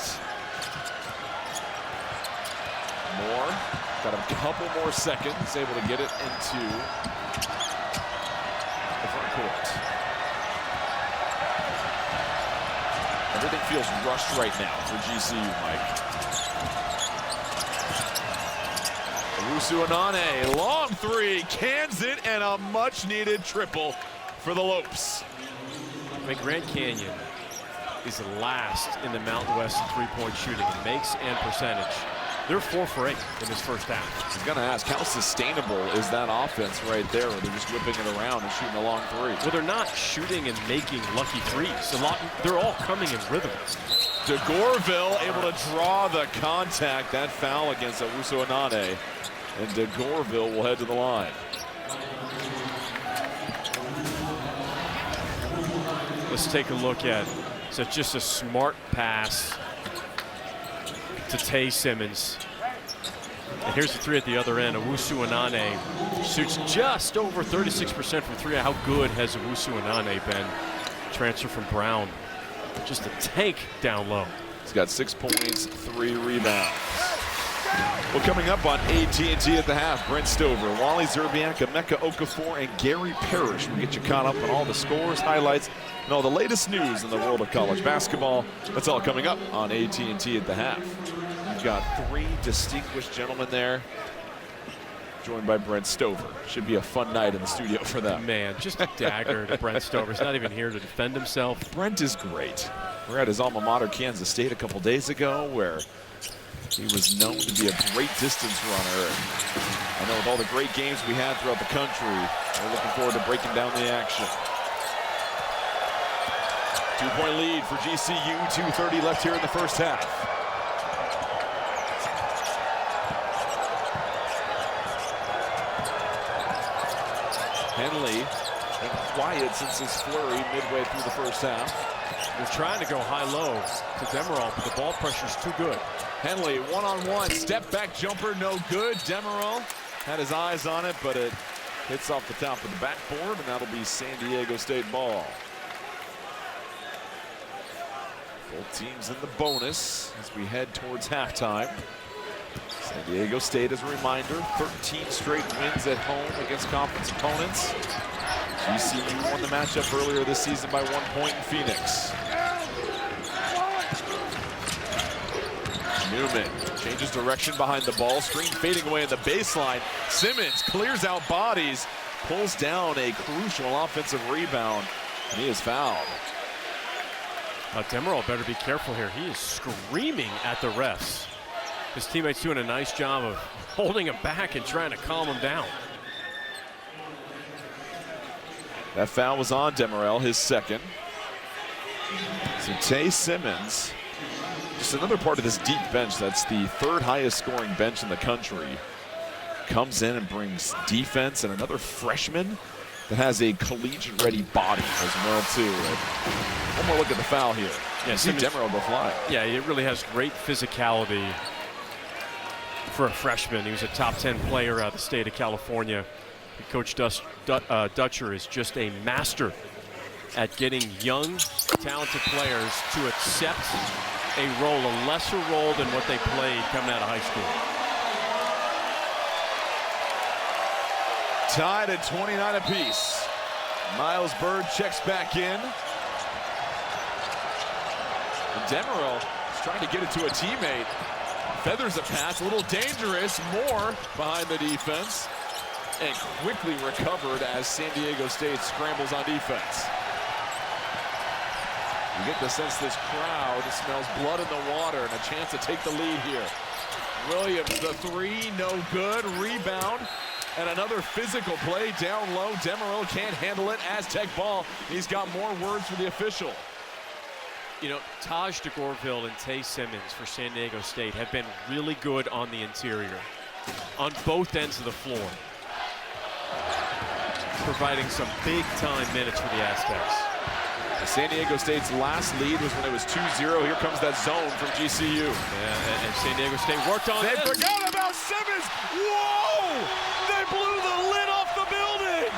Moore got a couple more seconds, able to get it into the front court. Everything feels rushed right now for GCU, Mike. Owusu Anane, long 3, cans it, and a much-needed triple for the Lopes. I mean, Grand Canyon is last in the Mountain West in three-point shooting, makes and percentage. They're 4 for 8 in this first half. I was going to ask, how sustainable is that offense right there, where they're just whipping it around and shooting a long 3? Well, they're not shooting and making lucky threes. They're all coming in rhythm. DeGorville able to draw the contact. That foul against Owusu Anane. And DeGorville will head to the line. Let's take a look at, so just a smart pass to Tay Simmons. And here's the 3 at the other end. Owusu Anane shoots just over 36% from 3. How good has Owusu Anane been? Transfer from Brown. Just a tank down low. He's got 6 points, 3 rebounds. Well, coming up on AT&T at the half, Brent Stover, Wally Zerbiak, Emeka Okafor, and Gary Parrish will get you caught up on all the scores, highlights, and all the latest news in the world of college basketball. That's all coming up on AT&T at the half. We've got 3 distinguished gentlemen there, joined by Brent Stover. Should be a fun night in the studio for them. Man, just a dagger to Brent Stover. He's not even here to defend himself. Brent is great. We're at his alma mater, Kansas State, a couple days ago, where he was known to be a great distance runner. I know with all the great games we had throughout the country, we're looking forward to breaking down the action. 2-point lead for GCU, 2:30 left here in the first half. Henley been quiet since his flurry midway through the first half. They're trying to go high-low to Demerol, but the ball pressure's too good. Henley, one-on-one, step-back jumper, no good. Demerol had his eyes on it, but it hits off the top of the backboard, and that'll be San Diego State ball. Both teams in the bonus as we head towards halftime. San Diego State, as a reminder, 13 straight wins at home against conference opponents. GCU won the matchup earlier this season by 1 point in Phoenix. Newman changes direction behind the ball. Screen fading away in the baseline. Simmons clears out bodies, pulls down a crucial offensive rebound, and he is fouled. Demerol better be careful here. He is screaming at the refs. His teammates doing a nice job of holding him back and trying to calm him down. That foul was on Demerol, his second. So Tay Simmons, just another part of this deep bench that's the 3rd highest scoring bench in the country, comes in and brings defense, and another freshman that has a collegiate-ready body as well, too. And one more look at the foul here. Yeah, see Demerol go fly. Yeah, it really has great physicality for a freshman. He was a top 10 player out of the state of California Coach Dutcher is just a master at getting young, talented players to accept a role, a lesser role than what they played coming out of high school. Tied at 29 apiece. Miles Bird checks back in. And Demeril is trying to get it to a teammate. Feathers a pass, a little dangerous. Moore behind the defense. And quickly recovered as San Diego State scrambles on defense. You get the sense this crowd smells blood in the water and a chance to take the lead here. Williams, the three, no good. Rebound. And another physical play down low. Demeril can't handle it. Aztec ball. He's got more words for the official. You know, Taj DeGorville and Tay Simmons for San Diego State have been really good on the interior, on both ends of the floor, providing some big-time minutes for the Aztecs. San Diego State's last lead was when it was 2-0. Here comes that zone from GCU. Yeah, and San Diego State worked on They this. forgot about Simmons. Whoa! They blew the lid off the building.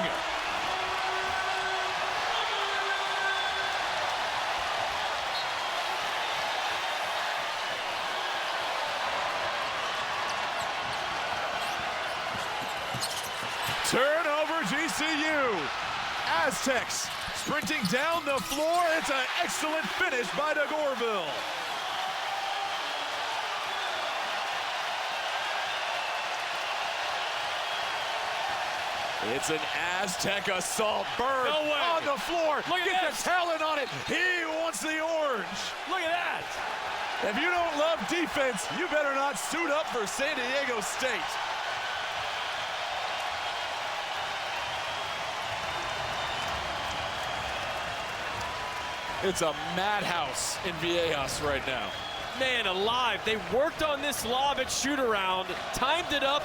Turnover GCU. Aztecs sprinting down the floor. It's an excellent finish by DeGorville. It's an Aztec assault. Bird on the floor. Get the talent on it. He wants the orange. Look at that. If you don't love defense, you better not suit up for San Diego State. It's a madhouse in Viejas right now. Man alive, they worked on this lob at shoot-around, timed it up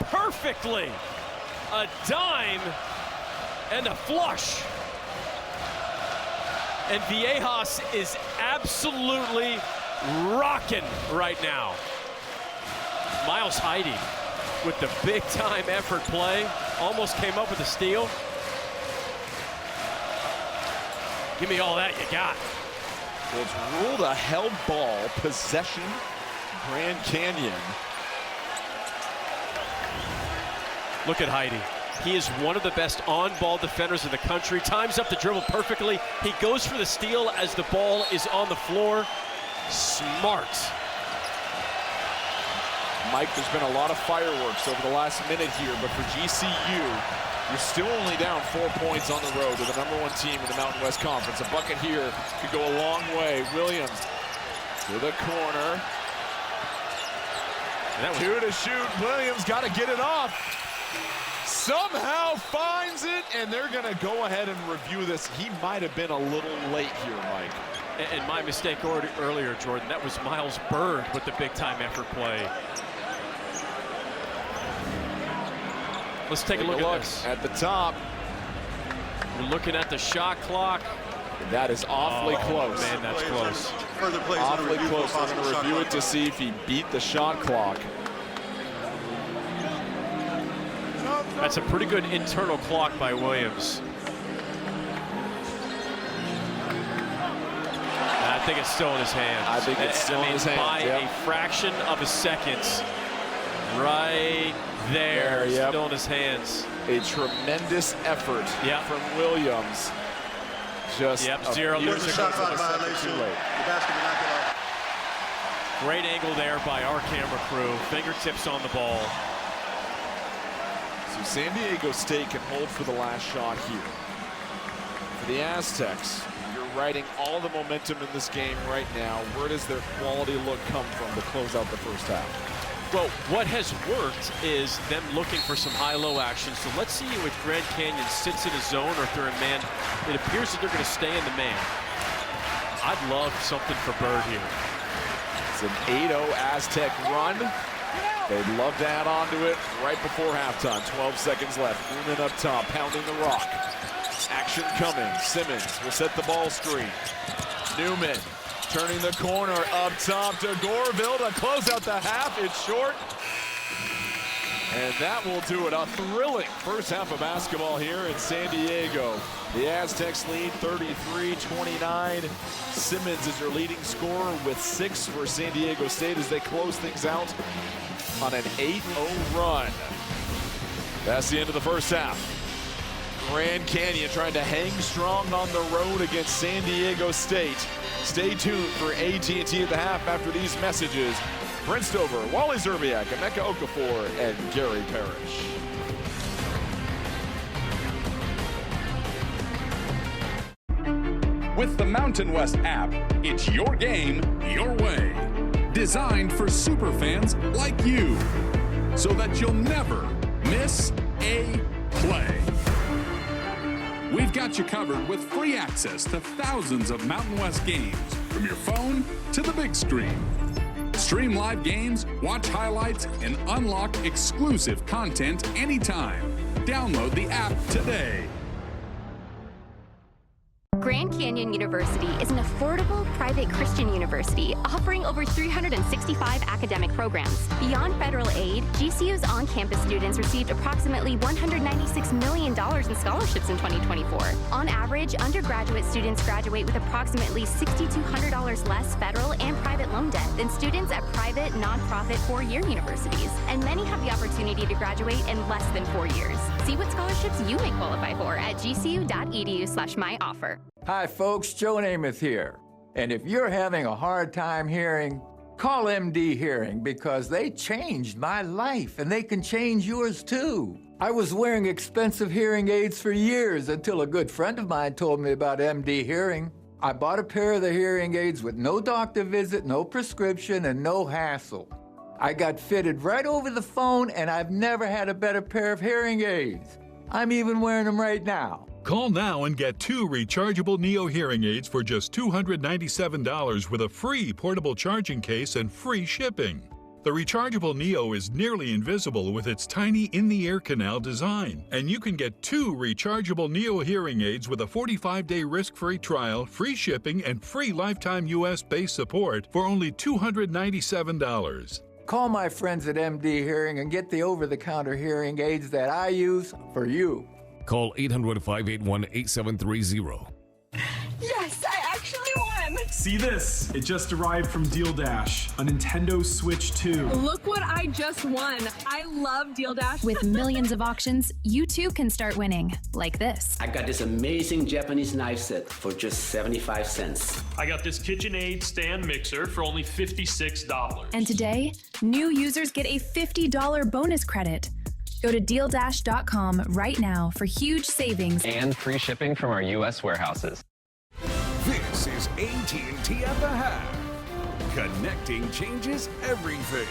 perfectly. A dime and a flush. And Viejas is absolutely rocking right now. Miles Heide with the big-time effort play. Almost came up with a steal. Give me all that you got. Well, it's ruled a held ball, possession, Grand Canyon. Look at Heide. He is one of the best on-ball defenders in the country. Times up the dribble perfectly. He goes for the steal as the ball is on the floor. Smart. Mike, there's been a lot of fireworks over the last minute here, but for GCU, you're still only down 4 points on the road to the #1 team in the Mountain West Conference. A bucket here could go a long way. Williams to the corner. Two to shoot. Williams got to get it off. Somehow finds it, and they're going to go ahead and review this. He might have been a little late here, Mike. And my mistake earlier, Jordan, that was Miles Bird with the big-time effort play. Let's take a look at this. At the top. We're looking at the shot clock. That is awfully close. Man, that's close. Further plays awfully close. We're going to review it to see if he beat the shot clock. That's a pretty good internal clock by Williams. I think it's still in his hands. I think it's still in his hands. By a fraction of a second. Right there, still in his hands. A tremendous effort from Williams. Just zero. Here's a shot clock violation. The basket will not get off. Great angle there by our camera crew. Fingertips on the ball. So San Diego State can hold for the last shot here. For the Aztecs, you're riding all the momentum in this game right now. Where does their quality look come from to close out the first half? Well, what has worked is them looking for some high-low action. So let's see if Grand Canyon sits in a zone or if they're in man. It appears that they're going to stay in the man. I'd love something for Bird here. It's an 8-0 Aztec run. They'd love to add on to it right before halftime. 12 seconds left. Newman up top, pounding the rock. Action coming. Simmons will set the ball screen. Newman turning the corner up top to DeGorville to close out the half. It's short. And that will do it. A thrilling first half of basketball here in San Diego. The Aztecs lead 33-29. Simmons is their leading scorer with 6 for San Diego State as they close things out on an 8-0 run. That's the end of the first half. Grand Canyon trying to hang strong on the road against San Diego State. Stay tuned for AT&T at the half after these messages. Brent Stover, Wally Szczerbiak, Emeka Okafor, and Gary Parrish. With the Mountain West app, it's your game, your way. Designed for superfans like you, so that you'll never miss a play. We've got you covered with free access to thousands of Mountain West games, from your phone to the big screen. Stream live games, watch highlights, and unlock exclusive content anytime. Download the app today. Grand Canyon University is an affordable private Christian university offering over 365 academic programs. Beyond federal aid, GCU's on-campus students received approximately $196 million in scholarships in 2024. On average, undergraduate students graduate with approximately $6,200 less federal and private loan debt than students at private, nonprofit four-year universities. And many have the opportunity to graduate in less than 4 years. See what scholarships you may qualify for at gcu.edu/myoffer. Hi folks, Joe Namath here. And if you're having a hard time hearing, call MD Hearing because they changed my life and they can change yours too. I was wearing expensive hearing aids for years until a good friend of mine told me about MD Hearing. I bought a pair of the hearing aids with no doctor visit, no prescription, and no hassle. I got fitted right over the phone and I've never had a better pair of hearing aids. I'm even wearing them right now. Call now and get 2 rechargeable Neo hearing aids for just $297 with a free portable charging case and free shipping. The rechargeable Neo is nearly invisible with its tiny in-the-ear canal design, and you can get 2 rechargeable Neo hearing aids with a 45-day risk-free trial, free shipping, and free lifetime U.S.-based support for only $297. Call my friends at MD Hearing and get the over-the-counter hearing aids that I use for you. Call 800-581-8730. Yes, I actually won! See this? It just arrived from Deal Dash, a Nintendo Switch 2. Look what I just won. I love Deal Dash. With millions of auctions, you too can start winning, like this. I got this amazing Japanese knife set for just 75 cents. I got this KitchenAid stand mixer for only $56. And today, new users get a $50 bonus credit. Go to DealDash.com right now for huge savings and free shipping from our U.S. warehouses. This is AT&T at the half. Connecting changes everything.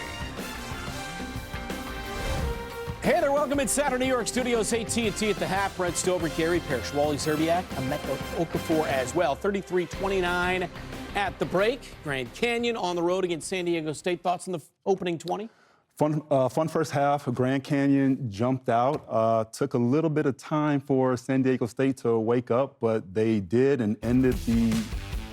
Hey there, welcome inside New York Studios, AT&T at the half. Brent Stover, Gary Parrish, Wally Szczerbiak, Emeka Okafor as well. 33-29 at the break. Grand Canyon on the road against San Diego State. Thoughts on the opening 20? Fun first half. Grand Canyon jumped out. Took a little bit of time for San Diego State to wake up, but they did and ended the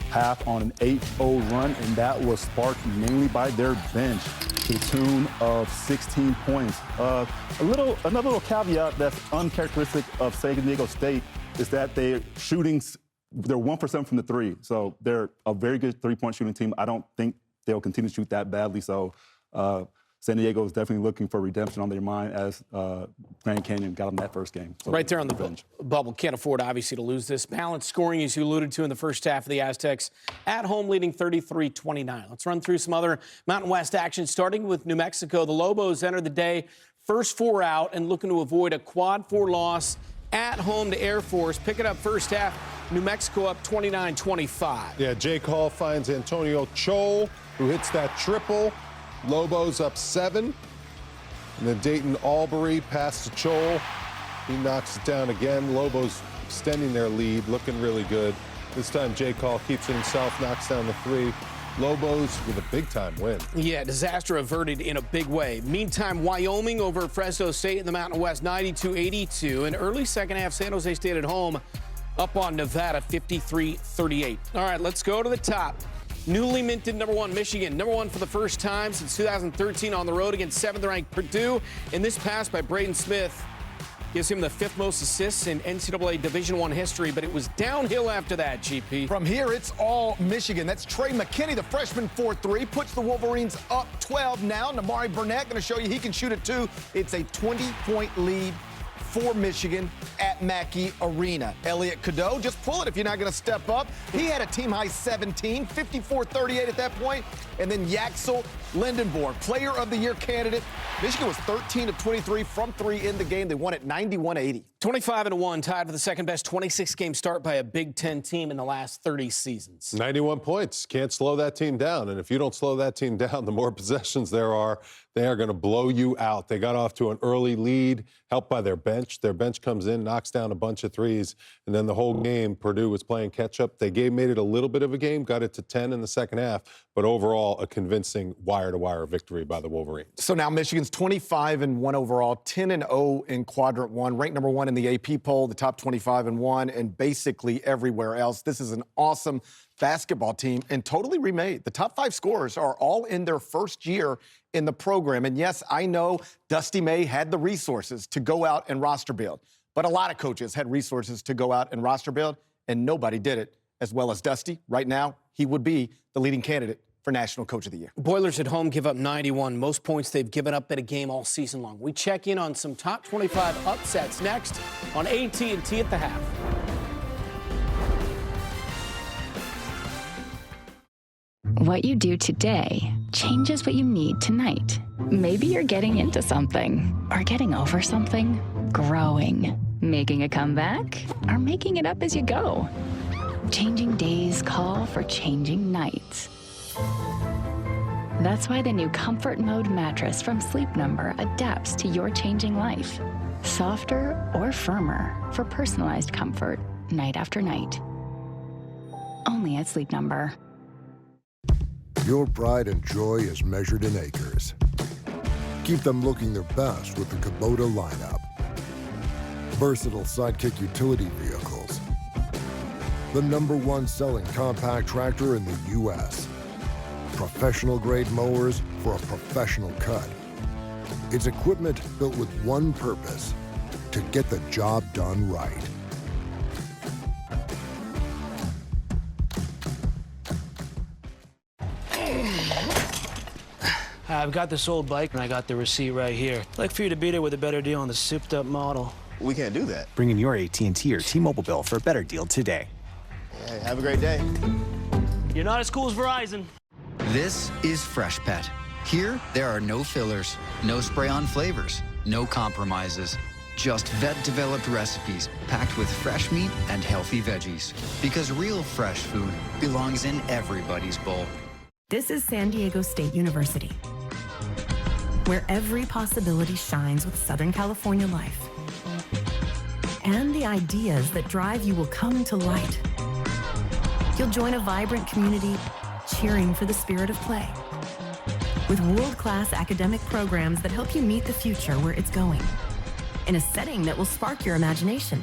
half on an 8-0 run, and that was sparked mainly by their bench to the tune of 16 points. Another little caveat that's uncharacteristic of San Diego State is that they're 1% from the three, so they're a very good three-point shooting team. I don't think they'll continue to shoot that badly, so San Diego is definitely looking for redemption on their mind as Grand Canyon got them that first game. So right there on the bench. Bubble. Can't afford, obviously, to lose this. Balanced scoring, as you alluded to in the first half of the Aztecs. At home, leading 33-29. Let's run through some other Mountain West action, starting with New Mexico. The Lobos enter the day first 4 out and looking to avoid a quad 4 loss at home to Air Force. Pick it up first half. New Mexico up 29-25. Yeah, Jake Hall finds Antonio Chol, who hits that triple. Lobos up 7. And then Dayton Albury pass to Chol. He knocks it down again. Lobos extending their lead, looking really good. This time Jake Hall keeps it himself, knocks down the 3. Lobos with a big-time win. Yeah, disaster averted in a big way. Meantime, Wyoming over Fresno State in the Mountain West, 92-82. And early second half, San Jose State at home up on Nevada, 53-38. All right, let's go to the top. Newly minted number 1 Michigan, number 1 for the first time since 2013 on the road against 7th-ranked Purdue. And this pass by Braden Smith gives him the 5th most assists in NCAA Division I history, but it was downhill after that, GP. From here, it's all Michigan. That's Trey McKinney, the freshman, 4-3, puts the Wolverines up 12 now. Namari Burnett going to show you he can shoot it too. It's a 20-point lead for Michigan at Mackey Arena. Elliot Cadeau, just pull it if you're not going to step up. He had a team-high 17, 54-38 at that point. And then Yaxel Lindenborg, Player of the Year candidate. Michigan was 13 of 23 from 3 in the game. They won at 91-80. 25-1, tied for the second-best 26-game start by a Big Ten team in the last 30 seasons. 91 points. Can't slow that team down. And if you don't slow that team down, the more possessions there are, they are going to blow you out. They got off to an early lead, helped by their bench. Their bench comes in, knocks down a bunch of threes, and then the whole game, Purdue was playing catch-up. They made it a little bit of a game, got it to 10 in the second half, but overall a convincing wire-to-wire victory by the Wolverines. So now Michigan's 25-1 overall, 10-0 in Quadrant 1, ranked number 1 in the AP poll, the top 25-1, and basically everywhere else. This is an awesome basketball team and totally remade. The top 5 scorers are all in their first year in the program. And yes, I know Dusty May had the resources to go out and roster build, but a lot of coaches had resources to go out and roster build, and nobody did it as well as Dusty. Right now, he would be the leading candidate for National Coach of the Year. Boilers at home give up 91, most points they've given up at a game all season long. We check in on some top 25 upsets next on AT&T at the half. What you do today changes what you need tonight. Maybe you're getting into something, or getting over something, growing, making a comeback, or making it up as you go. Changing days call for changing nights. That's why the new Comfort Mode mattress from Sleep Number adapts to your changing life. Softer or firmer for personalized comfort, night after night. Only at Sleep Number. Your pride and joy is measured in acres. Keep them looking their best with the Kubota lineup. Versatile Sidekick utility vehicles. The #1 selling compact tractor in the U.S. Professional grade mowers for a professional cut. It's equipment built with one purpose: to get the job done right. I've got this old bike and I got the receipt right here. I'd like for you to beat it with a better deal on the souped-up model. We can't do that. Bring in your AT&T or T-Mobile bill for a better deal today. Hey, have a great day. You're not as cool as Verizon. This is Freshpet. Here, there are no fillers, no spray-on flavors, no compromises. Just vet-developed recipes packed with fresh meat and healthy veggies. Because real fresh food belongs in everybody's bowl. This is San Diego State University, where every possibility shines with Southern California life. And the ideas that drive you will come to light. You'll join a vibrant community cheering for the spirit of play, with world-class academic programs that help you meet the future where it's going, in a setting that will spark your imagination.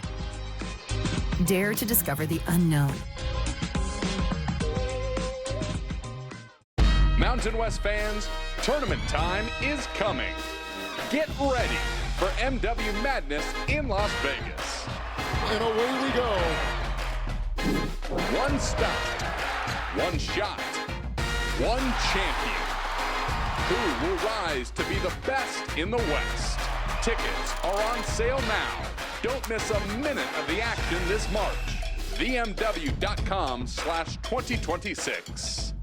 Dare to discover the unknown. Mountain West fans, tournament time is coming. Get ready for MW Madness in Las Vegas. And away we go. One stop, one shot, one champion. Who will rise to be the best in the West? Tickets are on sale now. Don't miss a minute of the action this March. VMW.com/2026.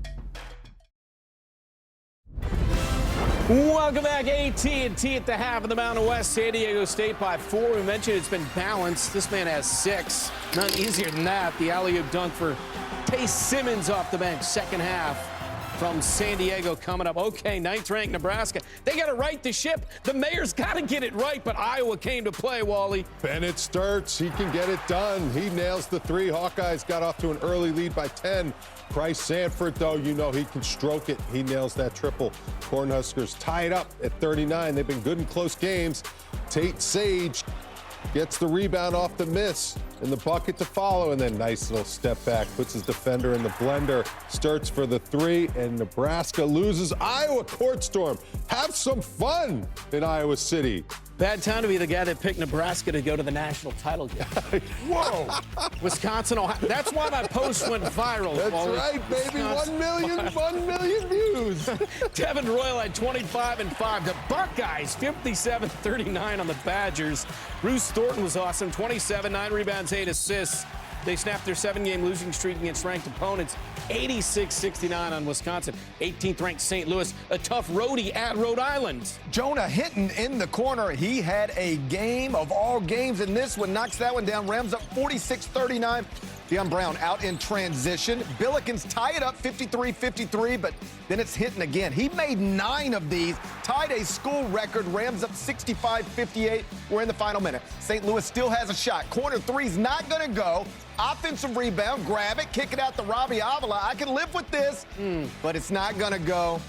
Welcome back, AT&T at the half of the Mountain West. San Diego State by 4. We mentioned it's been balanced. This man has 6. None easier than that. The alley-oop dunk for Tace Simmons off the bench. Second half from San Diego coming up. Okay, 9th-ranked Nebraska. They got to right the ship. The mayor's got to get it right, but Iowa came to play, Wally. Bennett Sturts, he can get it done. He nails the 3. Hawkeyes got off to an early lead by 10. Bryce Sanford, though, you know he can stroke it. He nails that triple. Cornhuskers tied up at 39. They've been good in close games. Tate Sage gets the rebound off the miss, and the bucket to follow, and then nice little step back, puts his defender in the blender. Sturts for the three, and Nebraska loses. Iowa court storm. Have some fun in Iowa City. Bad time to be the guy that picked Nebraska to go to the national title game. Whoa! Wisconsin, Ohio. That's why my post went viral. That's right, baby. 1 million views. Devin Royal had 25 and 5. The Buckeyes 57-39 on the Badgers. Bruce Thornton was awesome. 27, 9 rebounds, 8 assists. They snapped their 7-game losing streak against ranked opponents. 86-69 on Wisconsin. 18th ranked St. Louis. A tough roadie at Rhode Island. Jonah Hinton in the corner. He had a game of all games in this one. Knocks that one down. Rams up 46-39. Deion Brown out in transition. Billikens tie it up 53-53, but then it's Hinton again. He made 9 of these, tied a school record. Rams up 65-58. We're in the final minute. St. Louis still has a shot. Corner three's not going to go. Offensive rebound, grab it, kick it out to Robbie Avila. I can live with this, but it's not going to go.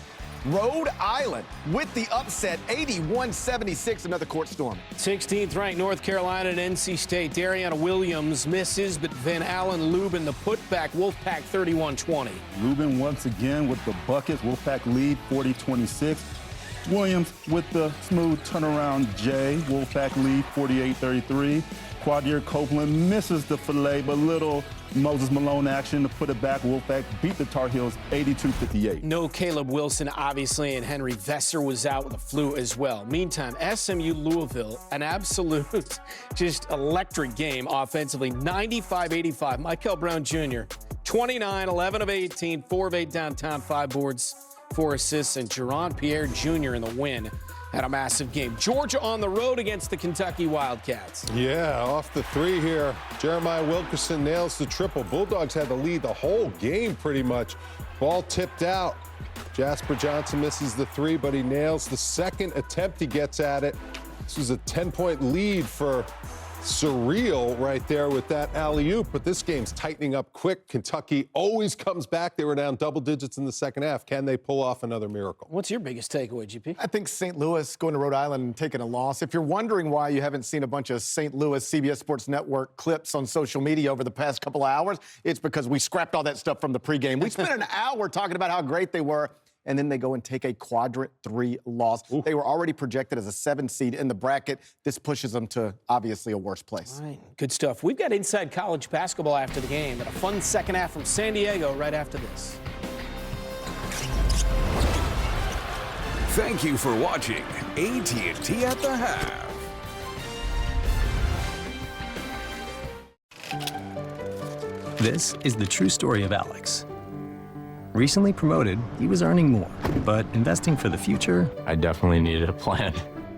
Rhode Island with the upset, 81-76, another court storm. 16th ranked North Carolina and NC State. Dariana Williams misses, but Van Allen Lubin, the putback, Wolfpack 31-20. Lubin once again with the buckets. Wolfpack lead 40-26. Williams with the smooth turnaround J. Wolfpack lead 48-33. Quadir Copeland misses the fillet, but little Moses Malone action to put it back. Wolfpack beat the Tar Heels 82-58. No Caleb Wilson, obviously, and Henry Vesser was out with the flu as well. Meantime, SMU Louisville, an absolute just electric game offensively. 95-85. Michael Brown Jr., 29, 11 of 18, 4 of 8 downtown, 5 boards, 4 assists, and Jerron Pierre Jr. in the win. Had a massive game. Georgia on the road against the Kentucky Wildcats. Yeah, off the three here. Jeremiah Wilkerson nails the triple. Bulldogs had the lead the whole game pretty much. Ball tipped out. Jasper Johnson misses the three, but he nails the second attempt he gets at it. This was a 10-point lead for Surreal right there with that alley-oop, but this game's tightening up quick. Kentucky always comes back. They were down double digits in the second half. Can they pull off another miracle? What's your biggest takeaway, GP? I think St. Louis going to Rhode Island and taking a loss. If you're wondering why you haven't seen a bunch of St. Louis CBS Sports Network clips on social media over the past couple of hours, it's because we scrapped all that stuff from the pregame. We spent an hour talking about how great they were, and then they go and take a quadrant 3 loss. Ooh. They were already projected as a 7 seed in the bracket. This pushes them to, obviously, a worse place. All right, good stuff. We've got Inside College Basketball after the game and a fun second half from San Diego right after this. Thank you for watching AT&T at the Half. This is the true story of Alex. Recently promoted, he was earning more, but investing for the future, I definitely needed a plan.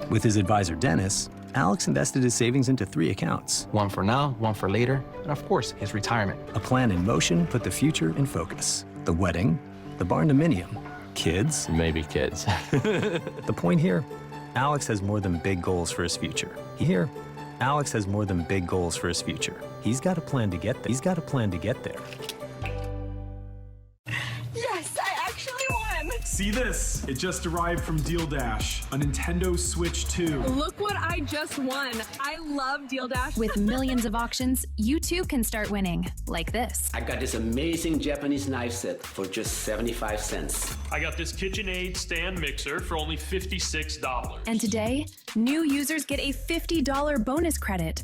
With his advisor, Dennis, Alex invested his savings into 3 accounts. One for now, one for later, and of course, his retirement. A plan in motion put the future in focus. The wedding, the barn-dominium, kids. Maybe kids. The point here, Alex has more than big goals for his future. Here, Alex has more than big goals for his future. He's got a plan to get there. Yes, I actually won! See this? It just arrived from Deal Dash, a Nintendo Switch 2. Look what I just won. I love Deal Dash. With millions of auctions, you too can start winning, like this. I got this amazing Japanese knife set for just 75 cents. I got this KitchenAid stand mixer for only $56. And today, new users get a $50 bonus credit.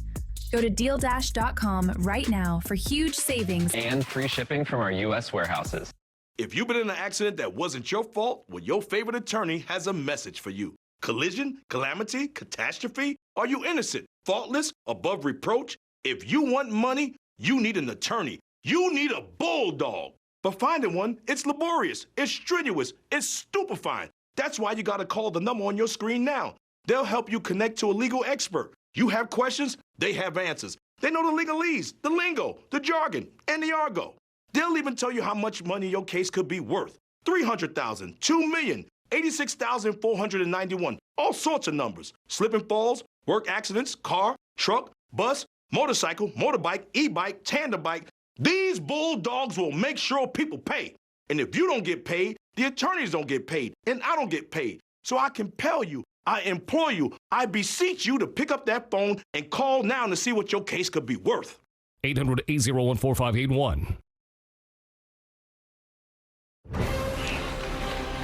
Go to DealDash.com right now for huge savings and free shipping from our U.S. warehouses. If you've been in an accident that wasn't your fault, well, your favorite attorney has a message for you. Collision, calamity, catastrophe? Are you innocent, faultless, above reproach? If you want money, you need an attorney. You need a bulldog. But finding one, it's laborious, it's strenuous, it's stupefying. That's why you gotta call the number on your screen now. They'll help you connect to a legal expert. You have questions, they have answers. They know the legalese, the lingo, the jargon, and the argot. They'll even tell you how much money your case could be worth. $300,000, $2 million, $86,491, all sorts of numbers. Slip and falls, work accidents, car, truck, bus, motorcycle, motorbike, e-bike, tandem bike. These bulldogs will make sure people pay. And if you don't get paid, the attorneys don't get paid, and I don't get paid. So I compel you, I implore you, I beseech you to pick up that phone and call now to see what your case could be worth. 800-801-4581.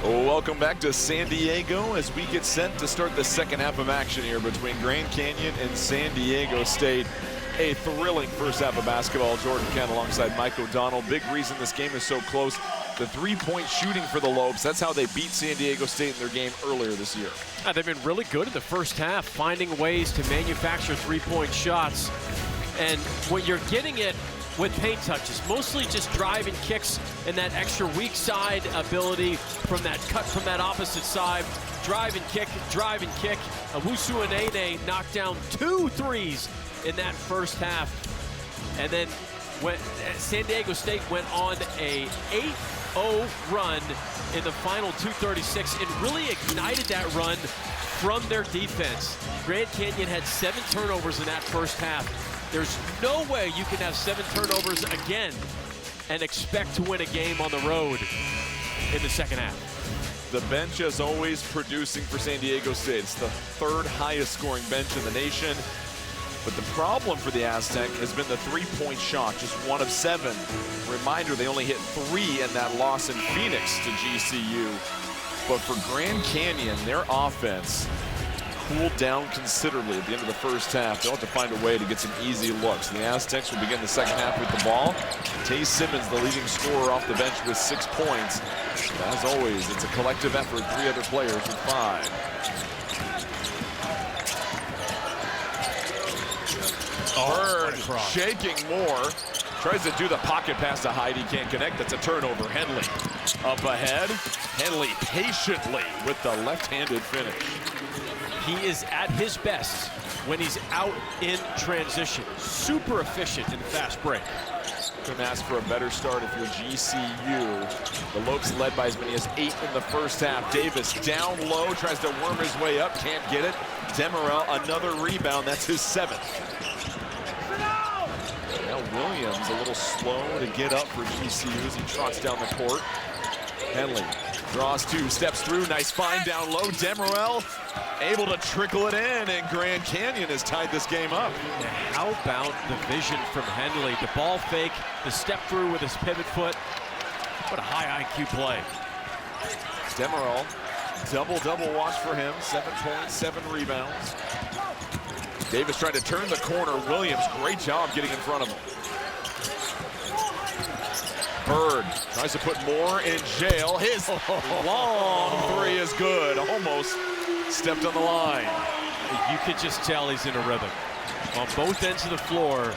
Welcome back to San Diego as we get set to start the second half of action here between Grand Canyon and San Diego State. A thrilling first half of basketball. Jordan Kent alongside Mike O'Donnell. Big reason this game is so close, the three-point shooting for the Lobes. That's how they beat San Diego State in their game earlier this year. They've been really good in the first half, finding ways to manufacture three-point shots. And when you're getting it with paint touches, mostly just driving kicks and that extra weak side ability from that cut from that opposite side. Drive and kick, drive and kick. Owusu Anene knocked down 2 threes in that first half. And then when San Diego State went on a 8-0 run in the final 2:36 and really ignited that run from their defense. Grand Canyon had 7 turnovers in that first half. There's no way you can have 7 turnovers again and expect to win a game on the road in the second half. The bench, as always, producing for San Diego State. It's the 3rd highest scoring bench in the nation. But the problem for the Aztec has been the three-point shot, just 1 of 7. Reminder, they only hit 3 in that loss in Phoenix to GCU. But for Grand Canyon, their offense cooled down considerably at the end of the first half. They'll have to find a way to get some easy looks. The Aztecs will begin the second half with the ball. Tay Simmons, the leading scorer off the bench with 6 points. But as always, it's a collective effort. 3 other players with 5. Bird shaking more. Tries to do the pocket pass to Hyde. He can't connect. That's a turnover. Henley up ahead. Henley patiently with the left-handed finish. He is at his best when he's out in transition. Super efficient in fast break. Couldn't ask for a better start if you're GCU. The Lopes led by as many as 8 in the first half. Davis down low, tries to worm his way up, can't get it. Demerel, another rebound. That's his 7th. Now Williams a little slow to get up for GCU as he trots down the court. Henley draws 2, steps through, nice find down low. Demerel able to trickle it in, and Grand Canyon has tied this game up. How about the vision from Henley? The ball fake, the step through with his pivot foot. What a high IQ play. Demerel, double watch for him. 7 points, 7 rebounds. Davis trying to turn the corner. Williams, great job getting in front of him. Bird tries to put Moore in jail. His long 3 is good. Almost stepped on the line. You could just tell he's in a rhythm. On both ends of the floor,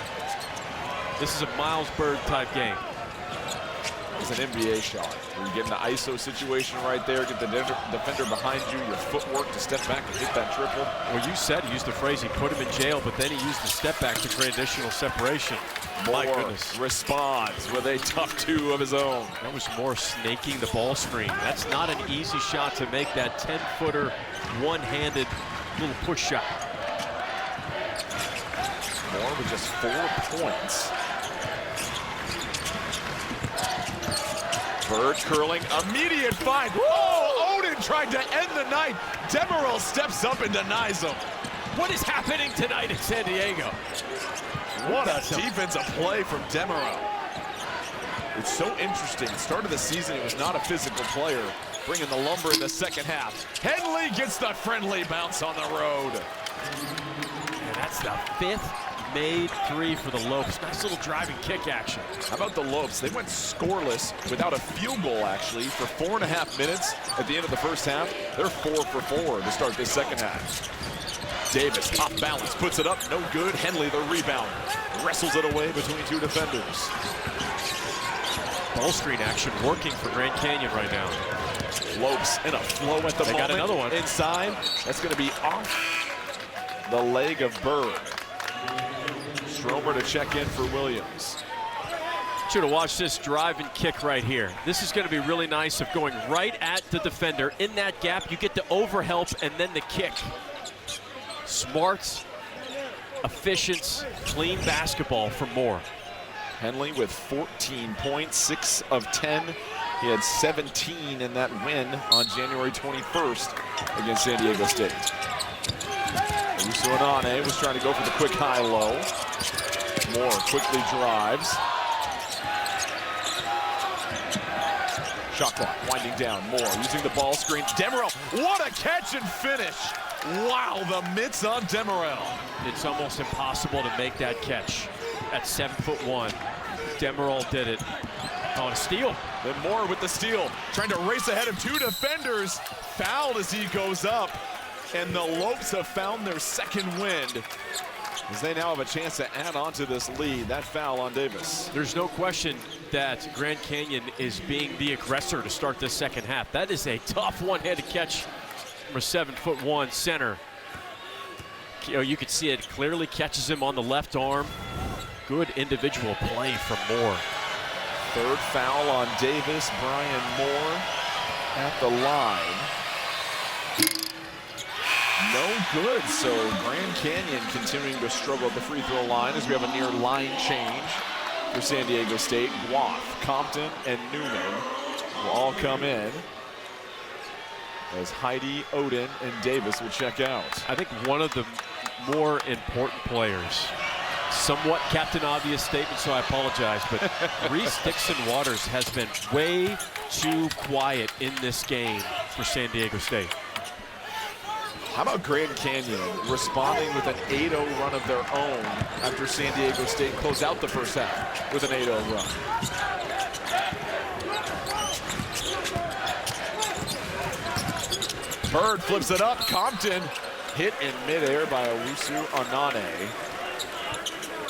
this is a Miles Bird type game. It's an NBA shot. You get in the ISO situation right there, get the defender behind you, your footwork to step back and hit that triple. Well, you said, he used the phrase, he put him in jail, but then he used the step back to create additional separation. My goodness. Responds with a tough 2 of his own. That was Moore snaking the ball screen. That's not an easy shot to make, that 10-footer, one-handed little push shot. Moore with just 4 points. Bird curling, immediate find. Whoa! Odin tried to end the night. Demerel steps up and denies him. What is happening tonight in San Diego? What a defensive play from Demerel. It's so interesting. Start of the season, he was not a physical player. Bringing the lumber in the second half. Henley gets the friendly bounce on the road. And that's the 5th made 3 for the Lopes. Nice little driving kick action. How about the Lopes? They went scoreless without a field goal, actually, for 4.5 minutes at the end of the first half. They're 4 for 4 to start this second half. Davis, top balance, puts it up, no good. Henley, the rebound, wrestles it away between 2 defenders. Ball screen action working for Grand Canyon right now. Lopes in a flow at the moment. They got another one. Inside, that's going to be off the leg of Bird. Stromer to check in for Williams. Should have watched this drive and kick right here. This is going to be really nice of going right at the defender. In that gap, you get the overhelp and then the kick. Smart, efficient, clean basketball from Moore. Henley with 14 points, 6 of 10. He had 17 in that win on January 21st against San Diego State. Owusu Anane was trying to go for the quick high-low. Moore quickly drives. Shot clock winding down. Moore using the ball screen. Demerel, what a catch and finish. Wow, the mitts on Demerel. It's almost impossible to make that catch at 7'1". Demerel did it. Oh, a steal. Then Moore with the steal, trying to race ahead of two defenders. Fouled as he goes up, and the Lopes have found their second wind as they now have a chance to add on to this lead. That foul on Davis. There's no question that Grand Canyon is being the aggressor to start this second half. That is a tough one-handed catch from a 7'1" center. You know, you could see it clearly, catches him on the left arm. Good individual play from Moore. Third foul on Davis. Brian Moore at the line. No good, so Grand Canyon continuing to struggle at the free throw line as we have a near line change for San Diego State. Guath, Compton, and Newman will all come in as Heide, Oden, and Davis will check out. I think one of the more important players, somewhat Captain Obvious statement, so I apologize, but Reese Dixon-Waters has been way too quiet in this game for San Diego State. How about Grand Canyon responding with an 8-0 run of their own after San Diego State closed out the first half with an 8-0 run? Bird flips it up. Compton hit in midair by Owusu Anane.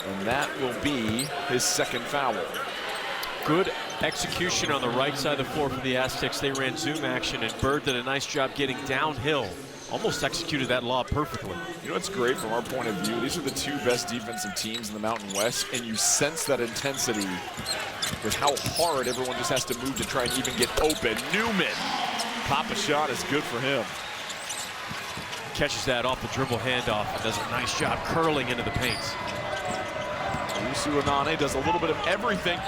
And that will be his second foul. Good execution on the right side of the floor for the Aztecs. They ran zoom action, and Bird did a nice job getting downhill. Almost executed that lob perfectly. You know what's great from our point of view? These are the two best defensive teams in the Mountain West, and you sense that intensity with how hard everyone just has to move to try and even get open. Newman, pop a shot is good for him. Catches that off the dribble handoff and does a nice job curling into the paint. Owusu Anane does a little bit of everything.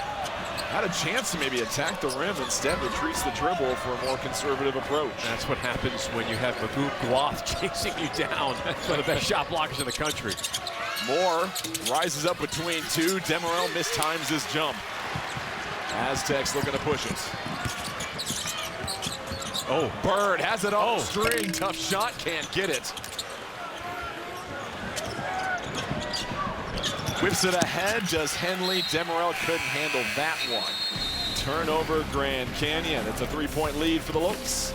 Had a chance to maybe attack the rim, instead retreats the dribble for a more conservative approach. That's what happens when you have Magoo Guath chasing you down. That's one of the best shot blockers in the country. Moore rises up between two. Demerel mistimes his jump. Aztecs looking to push it. Oh, Bird has it off the string. Tough shot, can't get it. Whips it ahead, does Henley. Demerel couldn't handle that one. Turnover, Grand Canyon. It's a 3-point lead for the Lopes.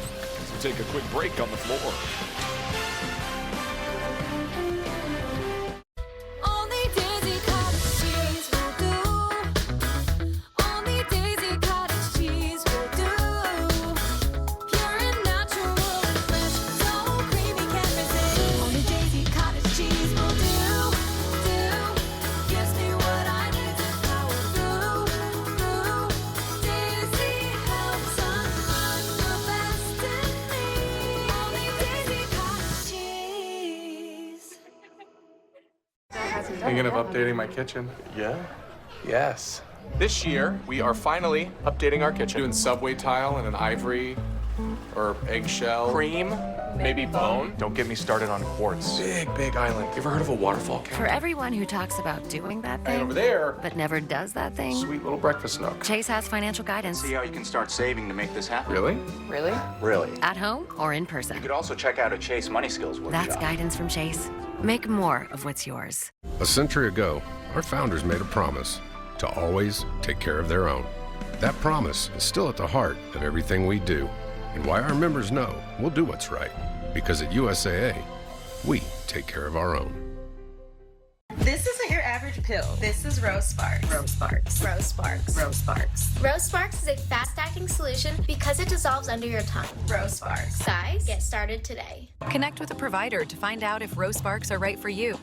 We'll take a quick break on the floor. Thinking of updating my kitchen? Yeah? Yes. This year, we are finally updating our kitchen. Doing subway tile and an ivory or eggshell. Cream, maybe bone. Don't get me started on quartz. Big island. You ever heard of a waterfall county? For everyone who talks about doing that thing, Right over there, but never does that thing, sweet little breakfast nook. Chase has financial guidance. See how you can start saving to make this happen. Really? Really? Really. At home or in person. You could also check out a Chase Money Skills workshop. That's guidance from Chase. Make more of what's yours. A century ago, our founders made a promise to always take care of their own. That promise is still at the heart of everything we do, and why our members know we'll do what's right. Because at USAA, we take care of our own. This isn't your average pill. This is Rose Sparks. Rose Sparks. Rose Sparks. Rose Sparks. Rose Sparks is a fast-acting solution because it dissolves under your tongue. Rose Sparks. Guys, get started today. Connect with a provider to find out if Rose Sparks are right for you.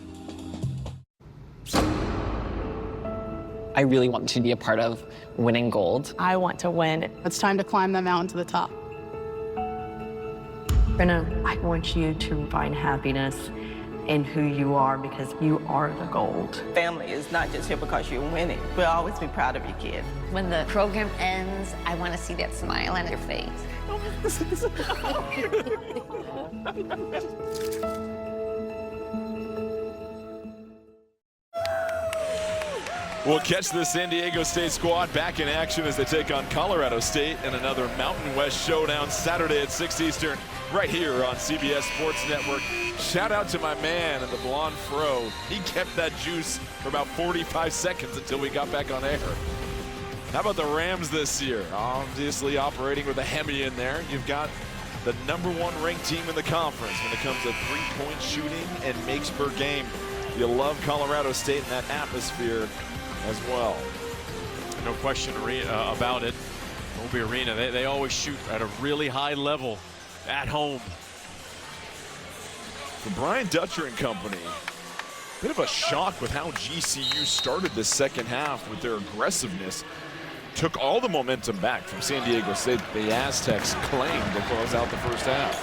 I really want to be a part of winning gold. I want to win. It's time to climb that mountain to the top. Brenna, I want you to find happiness in who you are because you are the gold. Family is not just here because you're winning. We'll always be proud of your kid. When the program ends, I want to see that smile on your face. We'll catch the San Diego State squad back in action as they take on Colorado State in another Mountain West showdown Saturday at 6 Eastern right here on CBS Sports Network. Shout out to my man in the blonde fro. He kept that juice for about 45 seconds until we got back on air. How about the Rams this year? Obviously operating with a Hemi in there. You've got the #1 ranked team in the conference when it comes to three-point shooting and makes per game. You love Colorado State and that atmosphere as well. No question about it. Moby Arena, they always shoot at a really high level at home. For Brian Dutcher and company, bit of a shock with how GCU started the second half with their aggressiveness. Took all the momentum back from San Diego State. The Aztecs claimed to close out the first half.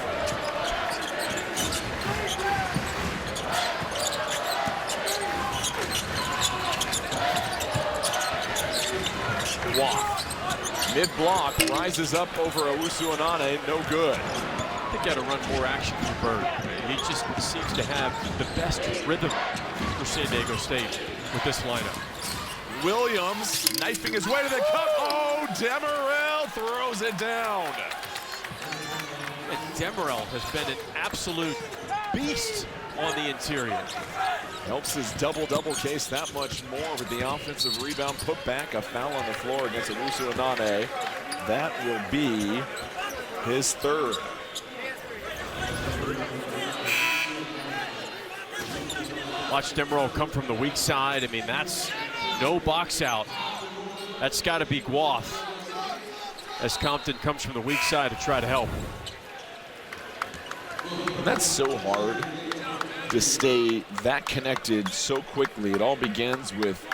Mid-block, rises up over Owusu Anane, no good. I think got to run more action for Bird. He just seems to have the best rhythm for San Diego State with this lineup. Williams knifing his way to the cup. Oh, Demerel throws it down. And Demerel has been an absolute beast on the interior. Helps his double-double case that much more with the offensive rebound put back. A foul on the floor against Owusu Anane. That will be his third. Watch Demerel come from the weak side. I mean, that's no box out. That's got to be Guath as Compton comes from the weak side to try to help. And that's so hard to stay that connected so quickly. It all begins with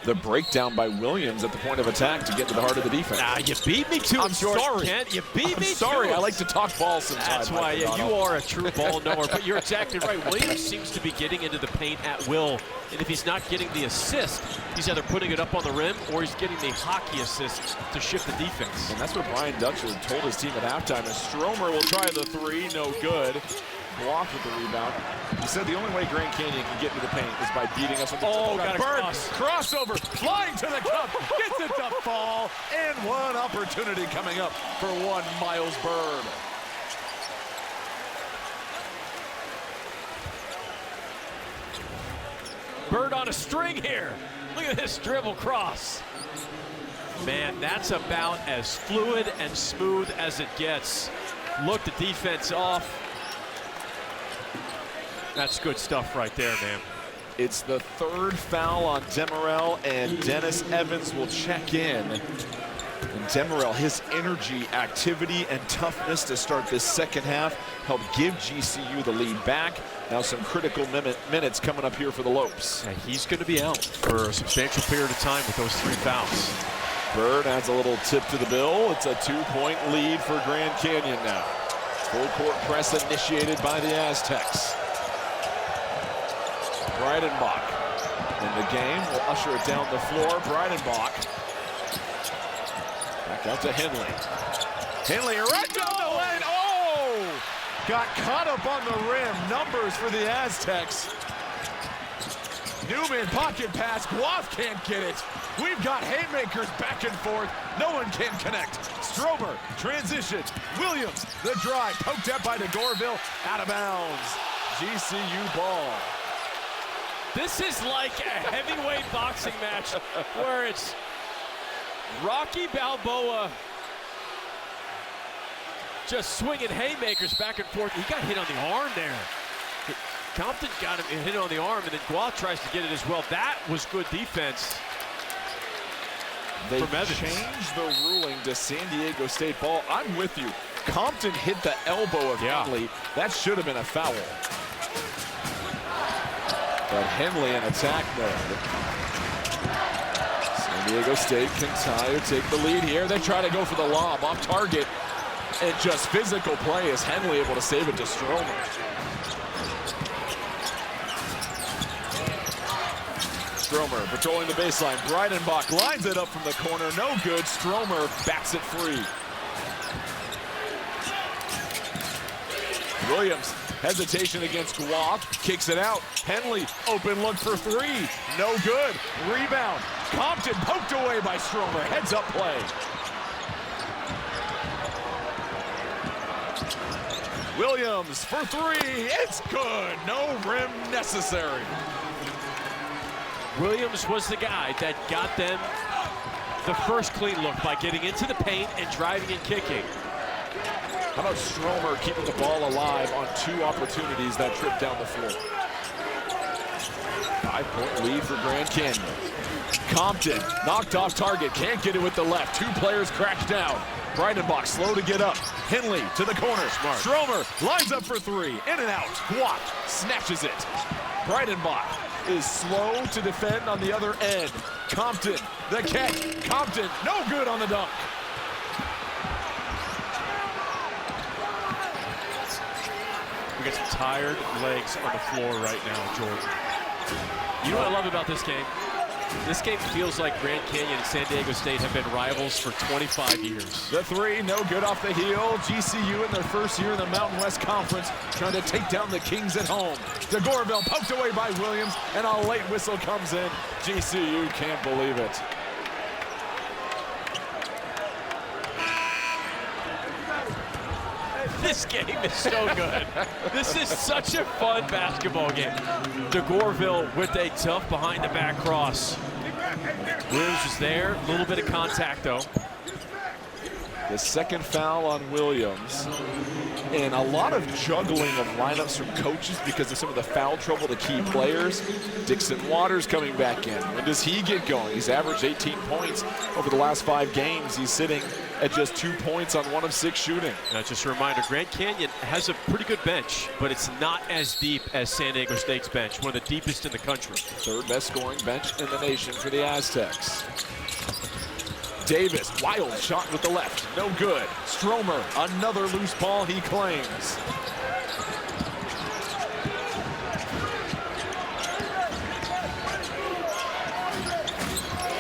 the breakdown by Williams at the point of attack to get to the heart of the defense. You beat me to it, George Kent. You beat me sorry, to it. I like to talk ball sometimes. That's why you are a true ball knower, but you're exactly right. Williams seems to be getting into the paint at will, and if he's not getting the assist, he's either putting it up on the rim or he's getting the hockey assist to shift the defense. And that's what Brian Dutcher told his team at halftime. And Stromer will try the three, no good. Blocked with the rebound. He said the only way Grand Canyon can get into the paint is by beating us on the got a Bird, crossover, flying to the cup, gets it to fall, and one opportunity coming up for one Miles Bird. Bird on a string here. Look at this dribble cross. Man, that's about as fluid and smooth as it gets. Look the defense off. That's good stuff right there, man. It's the third foul on Demerel, and Dennis Evans will check in. And Demerel, his energy, activity, and toughness to start this second half helped give GCU the lead back. Now some critical minutes coming up here for the Lopes. Yeah, he's going to be out for a substantial period of time with those three fouls. Bird adds a little tip to the bill. It's a 2-point lead for Grand Canyon now. Full court press initiated by the Aztecs. Breidenbach in the game will usher it down the floor. Breidenbach back out to Henley. Henley right down the lane. Oh! Got caught up on the rim. Numbers for the Aztecs. Newman pocket pass. Guath can't get it. We've got haymakers back and forth. No one can connect. Stromer, transition. Williams, the drive. Poked up by DeGorville. Out of bounds. GCU ball. This is like a heavyweight boxing match where it's Rocky Balboa just swinging haymakers back and forth. He got hit on the arm there. Compton got him hit on the arm, and then Guath tries to get it as well. That was good defense. They changed the ruling to San Diego State ball. I'm with you. Compton hit the elbow of Henley. That should have been a foul. But Henley in attack mode. San Diego State can tie or take the lead here. They try to go for the lob off target. And just physical play is Henley able to save it to Stromer. Stromer patrolling the baseline. Breidenbach lines it up from the corner. No good. Stromer backs it free. Williams, hesitation against Guap, kicks it out. Henley, open look for three, no good. Rebound, Compton poked away by Stromer, heads up play. Williams for three, it's good, no rim necessary. Williams was the guy that got them the first clean look by getting into the paint and driving and kicking. How about Stromer keeping the ball alive on 2 opportunities that trip down the floor? 5-point lead for Grand Canyon. Compton knocked off target, can't get it with the left. 2 players crash down. Breidenbach slow to get up. Henley to the corner. Smart. Stromer lines up for 3, in and out. Guap snatches it. Breidenbach is slow to defend on the other end. Compton, the catch. Compton, no good on the dunk. We got some tired legs on the floor right now, Jordan. You know what I love about this game? This game feels like Grand Canyon and San Diego State have been rivals for 25 years. The 3, no good off the heel. GCU in their first year in the Mountain West Conference, trying to take down the Kings at home. DeGorville poked away by Williams, and a late whistle comes in. GCU can't believe it. This game is so good. This is such a fun basketball game. DeGorville with a tough behind-the-back cross. Williams is there, a little bit of contact though. The second foul on Williams. And a lot of juggling of lineups from coaches because of some of the foul trouble to key players. Dixon Waters coming back in. When does he get going? He's averaged 18 points over the last 5 games. He's sitting at just 2 points on 1 of 6 shooting. Now, just a reminder, Grand Canyon has a pretty good bench, but it's not as deep as San Diego State's bench, one of the deepest in the country. 3rd best scoring bench in the nation for the Aztecs. Davis, wild shot with the left, no good. Stromer, another loose ball he claims.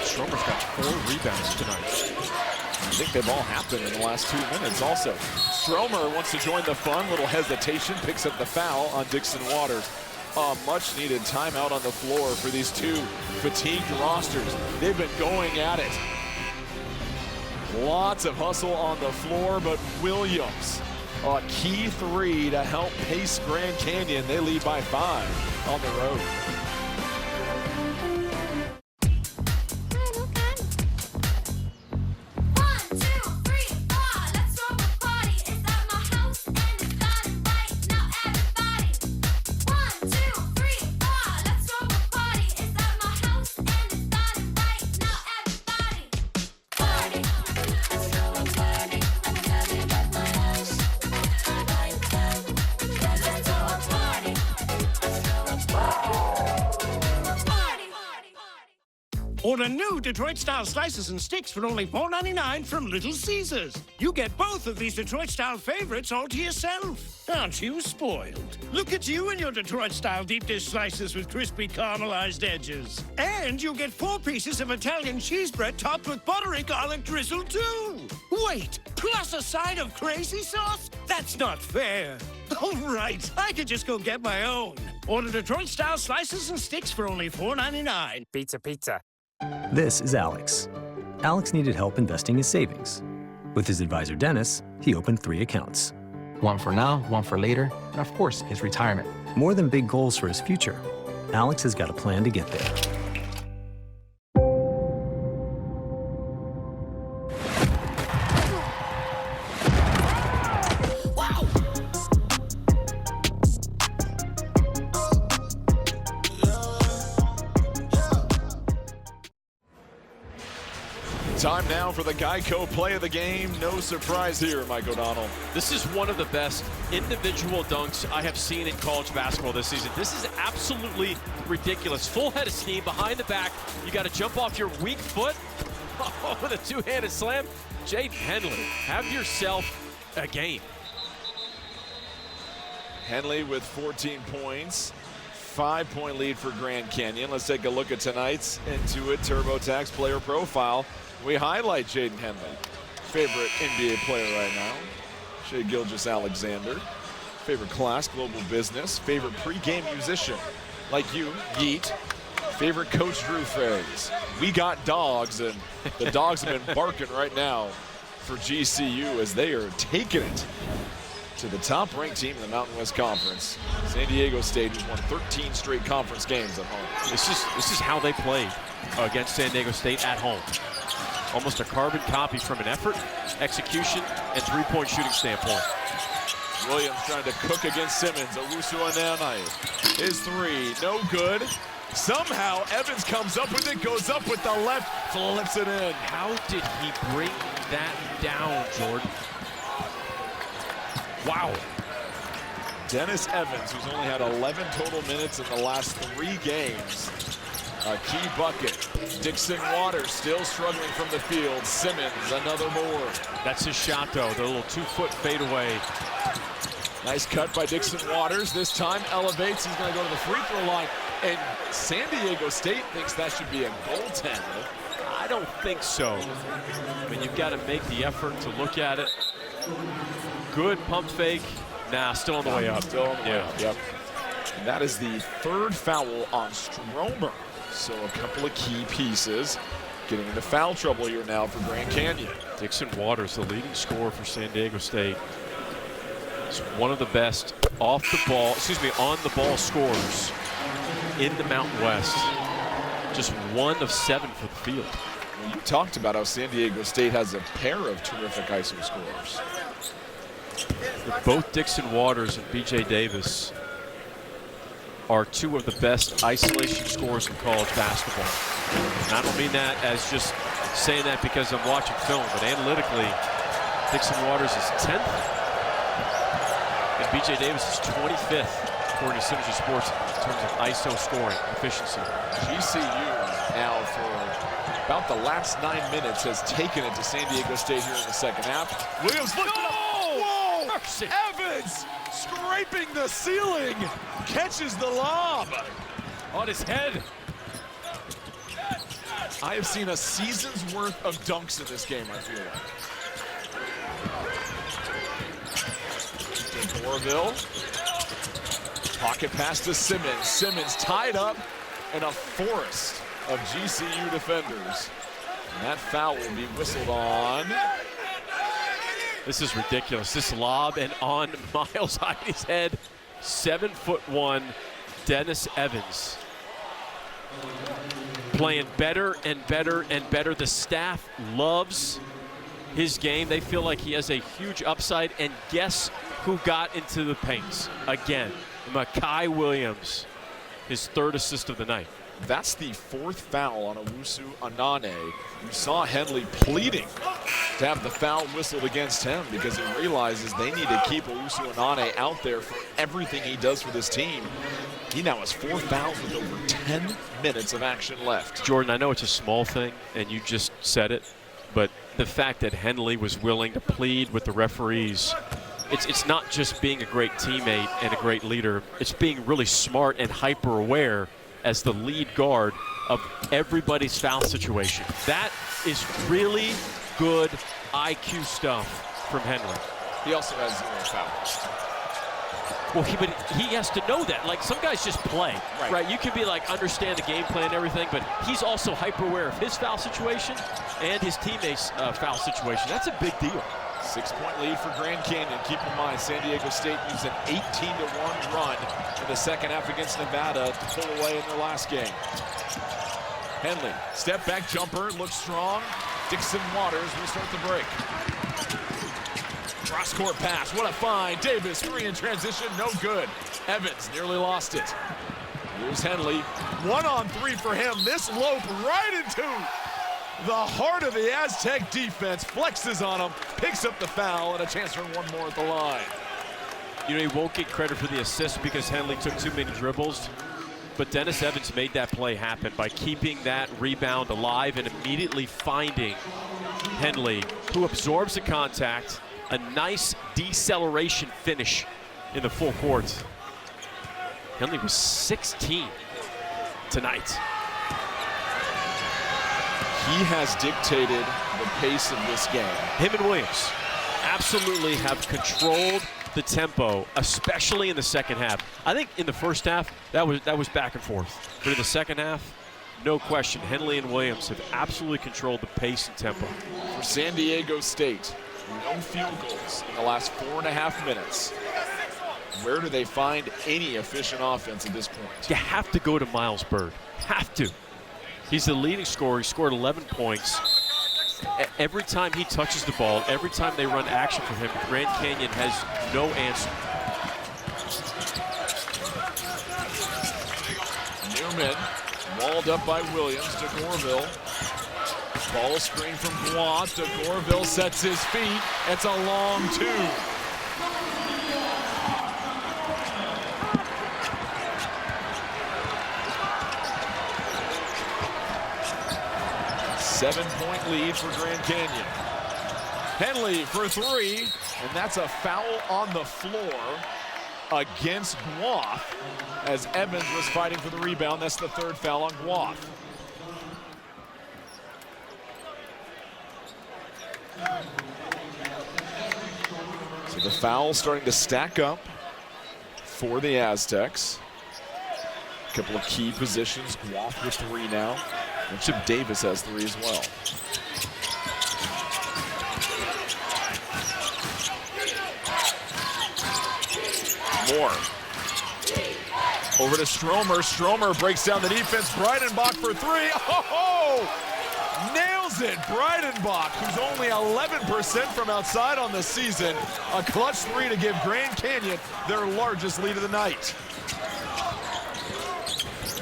Stromer's got 4 rebounds tonight. I think they've all happened in the last 2 minutes also. Stromer wants to join the fun, little hesitation, picks up the foul on Dixon Waters. A much needed timeout on the floor for these 2 fatigued rosters. They've been going at it. Lots of hustle on the floor, but Williams, a key 3 to help pace Grand Canyon. They lead by 5 on the road. Order new Detroit-style slices and sticks for only $4.99 from Little Caesars. You get both of these Detroit-style favorites all to yourself. Aren't you spoiled? Look at you and your Detroit-style deep dish slices with crispy caramelized edges. And you'll get 4 pieces of Italian cheese bread topped with buttery garlic drizzle too. Wait, plus a side of crazy sauce? That's not fair. Oh, right, I could just go get my own. Order Detroit-style slices and sticks for only $4.99. Pizza, pizza. This is Alex. Alex needed help investing his savings. With his advisor, Dennis, he opened 3 accounts. One for now, one for later, and of course, his retirement. More than big goals for his future, Alex has got a plan to get there. Time now for the Geico play of the game. No surprise here, Mike O'Donnell. This is one of the best individual dunks I have seen in college basketball this season. This is absolutely ridiculous. Full head of steam behind the back. You got to jump off your weak foot with a 2-handed slam. Jaden Henley, have yourself a game. Henley with 14 points. 5-point lead for Grand Canyon. Let's take a look at tonight's Intuit TurboTax player profile. We highlight Jaden Henley, favorite NBA player right now, Shai Gilgeous-Alexander. favorite class, global business, favorite pregame musician, like you, Yeet, favorite coach, Drew Faries. We got dogs, and the dogs have been barking right now for GCU as they are taking it to the top-ranked team in the Mountain West Conference. San Diego State has won 13 straight conference games at home. This is how they played against San Diego State at home. Almost a carbon copy from an effort, execution, and three-point shooting standpoint. Williams trying to cook against Simmons. Owusu Onana. His three, no good. Somehow Evans comes up with it, goes up with the left, flips it in. How did he bring that down, Jordan? Wow. Dennis Evans, who's only had 11 total minutes in the last 3 games. A key bucket. Dixon Waters still struggling from the field. Simmons, another board. That's his shot, though. The little 2-foot fadeaway. Nice cut by Dixon Waters. This time elevates. He's going to go to the free throw line. And San Diego State thinks that should be a goaltender. I don't think so. I mean, you've got to make the effort to look at it. Good pump fake. Nah, still on the way up. Still on the way up, yep. And that is the 3rd foul on Stromer. So a couple of key pieces. Getting into foul trouble here now for Grand Canyon. Dixon Waters, the leading scorer for San Diego State. He's one of the best on the ball scorers in the Mountain West. Just 1 of 7 for the field. Well, you talked about how San Diego State has a pair of terrific ISO scorers. Both Dixon Waters and BJ Davis are 2 of the best isolation scorers in college basketball. And I don't mean that as just saying that because I'm watching film, but analytically, Dixon Waters is 10th, and BJ Davis is 25th, according to Synergy Sports, in terms of ISO scoring efficiency. GCU now for about the last 9 minutes has taken it to San Diego State here in the second half. Williams looked up. Whoa! Mercy. Evans scraping the ceiling, catches the lob on his head. I have seen a season's worth of dunks in this game, I feel like. Orville. Pocket pass to Simmons. Simmons tied up in a forest of GCU defenders. And that foul will be whistled on. This is ridiculous. This lob and on Miles Heidi's head. 7'1", Dennis Evans. Playing better and better and better. The staff loves his game. They feel like he has a huge upside. And guess who got into the paints again? Makai Williams, his 3rd assist of the night. That's the 4th foul on Owusu Onana. You saw Henley pleading to have the foul whistled against him because he realizes they need to keep Owusu Onana out there for everything he does for this team. He now has 4 fouls with over 10 minutes of action left. Jordan, I know it's a small thing, and you just said it, but the fact that Henley was willing to plead with the referees, it's not just being a great teammate and a great leader. It's being really smart and hyper-aware as the lead guard of everybody's foul situation. That is really good IQ stuff from Henley. He also has 0 fouls. Well, he has to know that. Like, some guys just play, right? You can be like, understand the game plan and everything, but he's also hyper aware of his foul situation and his teammates' foul situation. That's a big deal. 6-point lead for Grand Canyon. Keep in mind, San Diego State used an 18-1 run in the second half against Nevada to pull away in their last game. Henley, step back jumper, looks strong. Dixon Waters will start the break. Cross-court pass, what a find. Davis, 3 in transition, no good. Evans nearly lost it. Here's Henley, 1-on-3 for him. This lope right into the heart of the Aztec defense, flexes on him, picks up the foul, and a chance for 1 more at the line. You know, he won't get credit for the assist because Henley took too many dribbles, but Dennis Evans made that play happen by keeping that rebound alive and immediately finding Henley, who absorbs the contact, a nice deceleration finish in the full court. Henley was 16 tonight. He has dictated the pace of this game. Him and Williams absolutely have controlled the tempo, especially in the second half. I think in the first half, that was back and forth. But in the second half, no question, Henley and Williams have absolutely controlled the pace and tempo. For San Diego State, no field goals in the last 4.5 minutes. Where do they find any efficient offense at this point? You have to go to Miles Bird. Have to. He's the leading scorer. He scored 11 points. Every time he touches the ball, every time they run action for him, Grand Canyon has no answer. Newman, walled up by Williams to Gorville. Ball screen from Guant to Gorville, sets his feet. It's a long two. Seven-point lead for Grand Canyon. Henley for three, and that's a foul on the floor against Guath as Evans was fighting for the rebound. That's the third foul on Guath. So the foul starting to stack up for the Aztecs. A couple of key positions. Guath with three now. And Chip Davis has three as well. Moore. Over to Stromer. Stromer breaks down the defense. Breidenbach for three. Oh! Nails it. Breidenbach, who's only 11% from outside on the season. A clutch three to give Grand Canyon their largest lead of the night.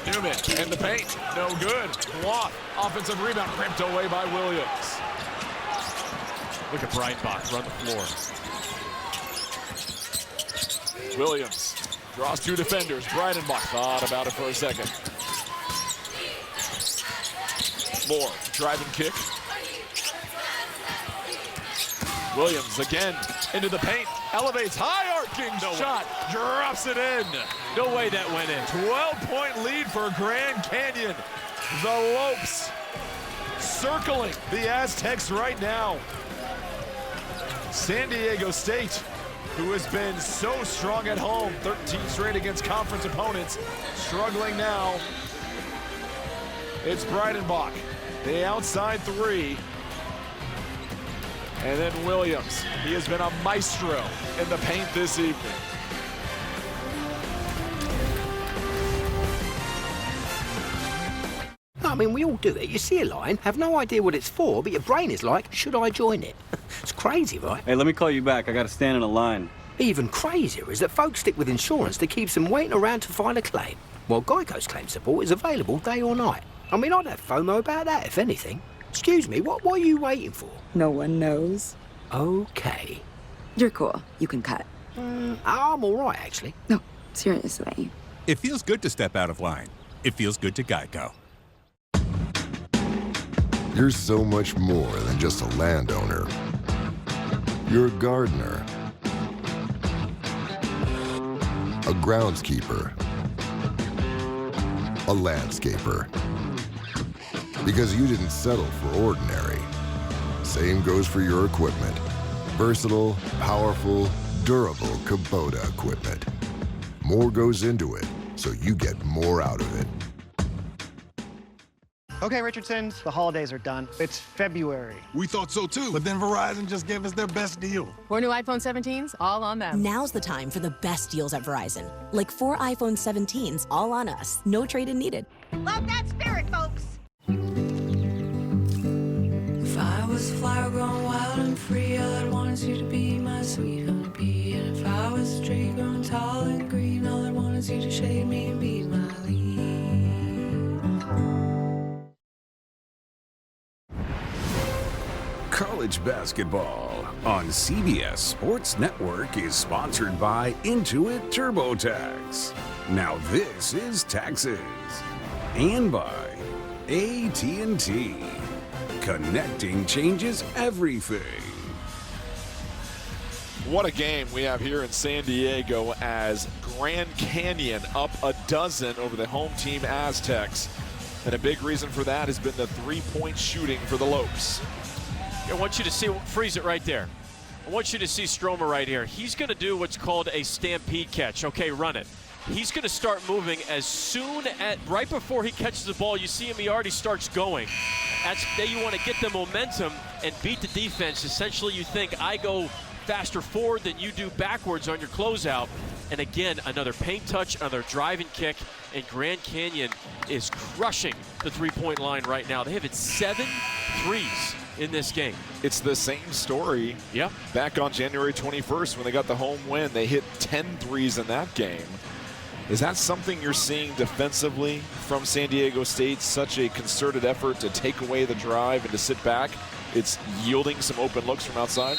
Newman in the paint, no good. Guath, offensive rebound, crimped away by Williams. Look at Breidenbach run the floor. Williams draws two defenders. Breidenbach thought about it for a second. Moore, drive and kick. Williams again into the paint, elevates, high arcing shot, drops it in. No way that went in. 12-point lead for Grand Canyon. The Lopes circling the Aztecs right now. San Diego State, who has been so strong at home, 13 straight against conference opponents, struggling now. It's Breidenbach, the outside three. And then Williams. He has been a maestro in the paint this evening. I mean, we all do it. You see a line, have no idea what it's for, but your brain is like, should I join it? It's crazy, right? Hey, let me call you back. I gotta stand in a line. Even crazier is that folks stick with insurance that keeps them waiting around to file a claim, while Geico's claim support is available day or night. I mean, I'd have FOMO about that, if anything. Excuse me, what are you waiting for? No one knows. Okay. You're cool. You can cut. I'm all right, actually. No, seriously. It feels good to step out of line. It feels good to Geico. You're so much more than just a landowner. You're a gardener, a groundskeeper, a landscaper. Because you didn't settle for ordinary. Same goes for your equipment. Versatile, powerful, durable Kubota equipment. More goes into it, so you get more out of it. Okay, Richardson's, the holidays are done. It's February. We thought so too, but then Verizon just gave us their best deal. 4 new iPhone 17s, all on them. Now's the time for the best deals at Verizon. Like 4 iPhone 17s, all on us. No trade-in needed. Love that spirit, folks. If I was a flower grown wild and free, all I'd want is you to be my sweet honeybee. And if I was a tree grown tall and green, all I'd want is you to shade me and be my lead. College basketball on CBS Sports Network is sponsored by Intuit TurboTax. Now this is taxes. And by AT&T. Connecting changes everything. What a game we have here in San Diego as Grand Canyon up a dozen over the home team Aztecs. And a big reason for that has been the three-point shooting for the Lopes. I want you to see, freeze it right there. I want you to see Stromer right here. He's going to do what's called a stampede catch. Okay, run it. He's going to start moving as soon as, right before he catches the ball, you see him, he already starts going. There you want to get the momentum and beat the defense. Essentially, you think, I go faster forward than you do backwards on your closeout. And again, another paint touch, another driving kick, and Grand Canyon is crushing the three-point line right now. They have hit 7 threes in this game. It's the same story. Yep. Back on January 21st when they got the home win, they hit 10 threes in that game. Is that something you're seeing defensively from San Diego State? Such a concerted effort to take away the drive and to sit back. It's yielding some open looks from outside?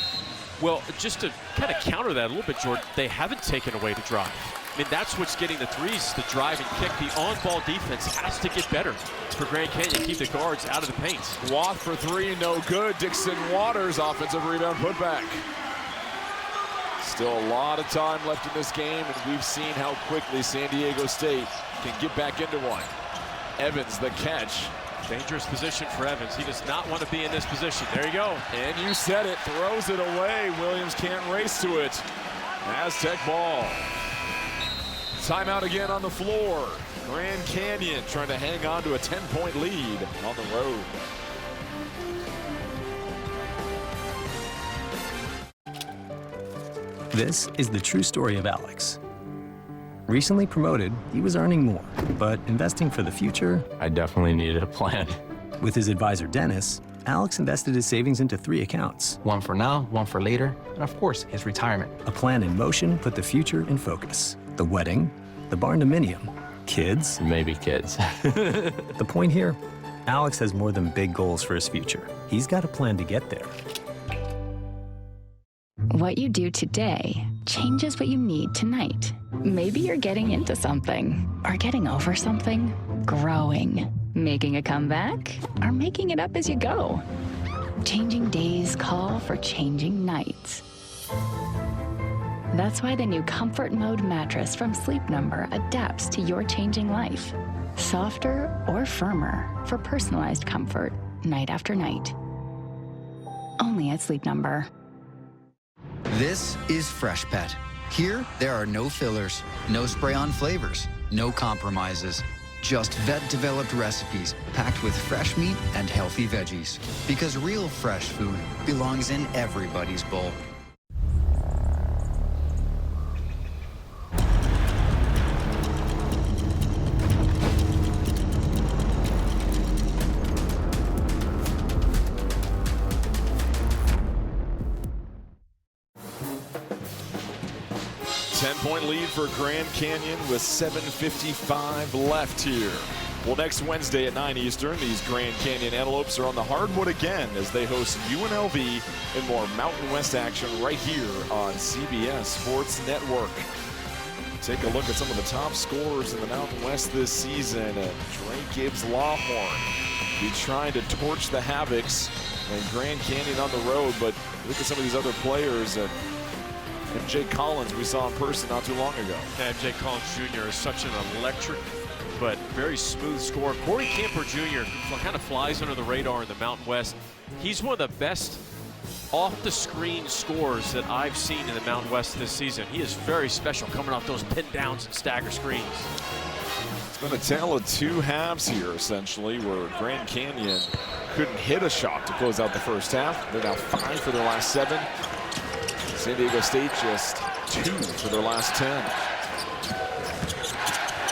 Well, just to kind of counter that a little bit, Jordan, they haven't taken away the drive. I mean, that's what's getting the threes, the drive and kick. The on-ball defense has to get better for Grand Canyon, keep the guards out of the paint. Wath for three, no good. Dixon Waters, offensive rebound putback. Still a lot of time left in this game, and we've seen how quickly San Diego State can get back into one. Evans, the catch. Dangerous position for Evans. He does not want to be in this position. There you go. And you said it, throws it away. Williams can't race to it. Aztec ball. Timeout again on the floor. Grand Canyon trying to hang on to a 10-point lead on the road. This is the true story of Alex. Recently promoted, he was earning more, but investing for the future, I definitely needed a plan. With his advisor, Dennis, Alex invested his savings into 3 accounts. One for now, one for later, and of course, his retirement. A plan in motion put the future in focus. The wedding, the barn-dominium, kids. Maybe kids. The point here, Alex has more than big goals for his future. He's got a plan to get there. What you do today changes what you need tonight. Maybe you're getting into something, or getting over something, growing, making a comeback, or making it up as you go. Changing days call for changing nights. That's why the new Comfort Mode mattress from Sleep Number adapts to your changing life. Softer or firmer for personalized comfort, night after night. Only at Sleep Number. This is Freshpet. Here, there are no fillers, no spray-on flavors, no compromises. Just vet-developed recipes packed with fresh meat and healthy veggies. Because real fresh food belongs in everybody's bowl. Point lead for Grand Canyon with 7:55 left here. Well, next Wednesday at 9 Eastern, these Grand Canyon Antelopes are on the hardwood again as they host UNLV in more Mountain West action right here on CBS Sports Network. Take a look at some of the top scorers in the Mountain West this season. Dre Gibbs Lawhorn be trying to torch the Havocs and Grand Canyon on the road, but look at some of these other players. MJ Collins we saw in person not too long ago. MJ Collins Jr. is such an electric but very smooth scorer. Corey Camper Jr. kind of flies under the radar in the Mountain West. He's one of the best off-the-screen scorers that I've seen in the Mountain West this season. He is very special coming off those pin downs and stagger screens. It's been a tale of 2 halves here, essentially, where Grand Canyon couldn't hit a shot to close out the first half. They're now 5 for their last 7. San Diego State just 2 for their last 10.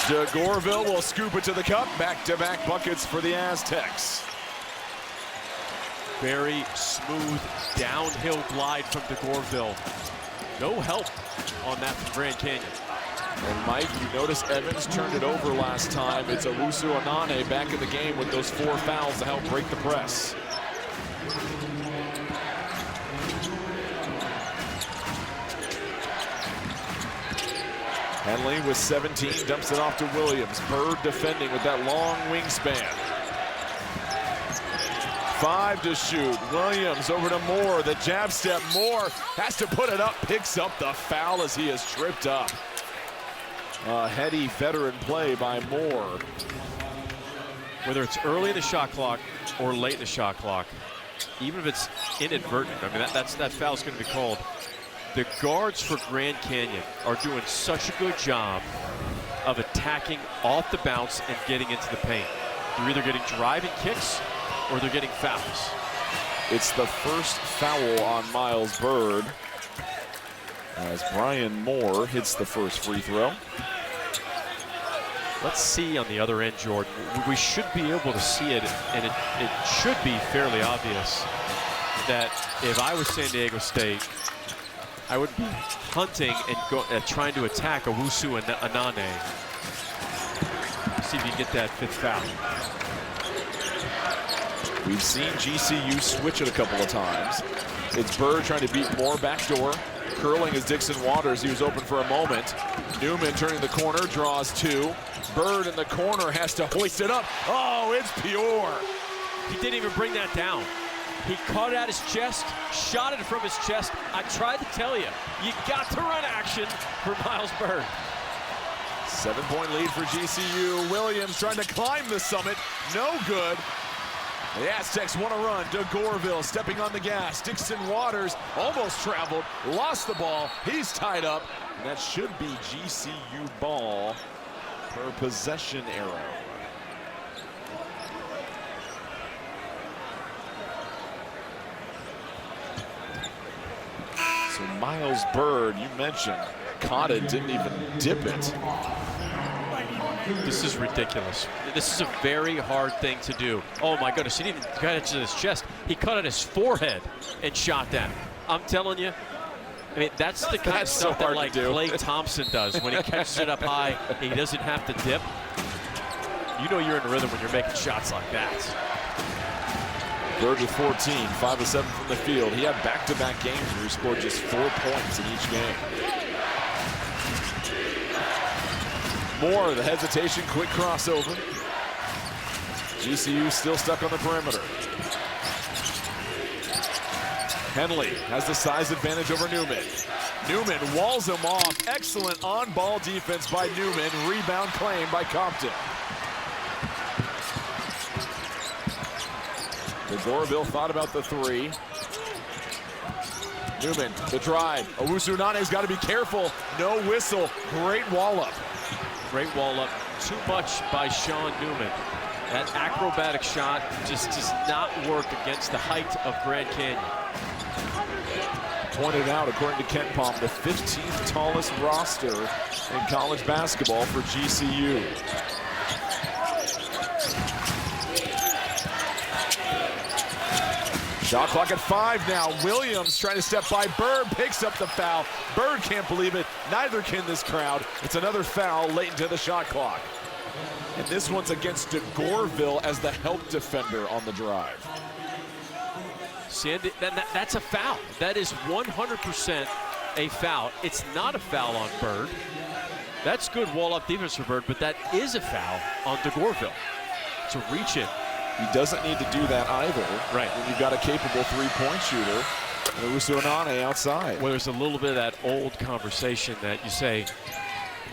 DeGorville will scoop it to the cup. Back-to-back buckets for the Aztecs. Very smooth downhill glide from DeGorville. No help on that from Grand Canyon. And Mike, you notice Evans turned it over last time. It's Owusu Anane back in the game with those 4 fouls to help break the press. Henley with 17, dumps it off to Williams. Bird defending with that long wingspan. 5 to shoot. Williams over to Moore. The jab step. Moore has to put it up. Picks up the foul as he is tripped up. A heady veteran play by Moore. Whether it's early in the shot clock or late in the shot clock, even if it's inadvertent. I mean, that foul's going to be called. The guards for Grand Canyon are doing such a good job of attacking off the bounce and getting into the paint. They're either getting driving kicks or they're getting fouls. It's the first foul on Miles Bird as Brian Moore hits the first free throw. Let's see on the other end, Jordan. We should be able to see it, and it should be fairly obvious that if I was San Diego State, I would be hunting and trying to attack Owusu and Anane. See if you can get that fifth foul. We've seen GCU switch it a couple of times. It's Bird trying to beat Moore backdoor. Curling is Dixon Waters. He was open for a moment. Newman turning the corner, draws two. Bird in the corner has to hoist it up. Oh, it's pure. He didn't even bring that down. He caught it at his chest, shot it from his chest. I tried to tell you, you got to run action for Miles Bird. 7-point lead for GCU. Williams trying to climb the summit. No good. The Aztecs want to run. DeGorville stepping on the gas. Dixon Waters almost traveled, lost the ball. He's tied up. And that should be GCU ball per possession arrow. So Miles Bird, you mentioned, caught it, didn't even dip it. This is ridiculous. This is a very hard thing to do. Oh my goodness, he didn't even cut it to his chest. He cut at his forehead and shot that. I'm telling you, I mean, that's the kind of stuff that like Clay Thompson does when he catches it up high. He doesn't have to dip. You know you're in rhythm when you're making shots like that. Bird with 14, 5 of 7 from the field. He had back-to-back games where he scored just 4 points in each game. Moore, the hesitation, quick crossover. GCU still stuck on the perimeter. Henley has the size advantage over Newman. Newman walls him off. Excellent on-ball defense by Newman. Rebound claim by Compton. DeGorville thought about the three. Newman, the drive. Owusu Anane's got to be careful. No whistle. Great wall-up. Great wall-up. Too much by Sean Newman. That acrobatic shot just does not work against the height of Grand Canyon. Pointed out, according to Ken Palm, the 15th tallest roster in college basketball for GCU. Shot clock at 5 now. Williams trying to step by Bird, picks up the foul. Bird can't believe it. Neither can this crowd. It's another foul late into the shot clock. And this one's against DeGorville as the help defender on the drive. Sandy, that's a foul. That is 100% a foul. It's not a foul on Bird. That's good wall-up defense for Bird, but that is a foul on DeGorville. It's a reach-in. He doesn't need to do that either. Right. When you've got a capable three-point shooter. Owusu Anane outside. Well, there's a little bit of that old conversation that you say,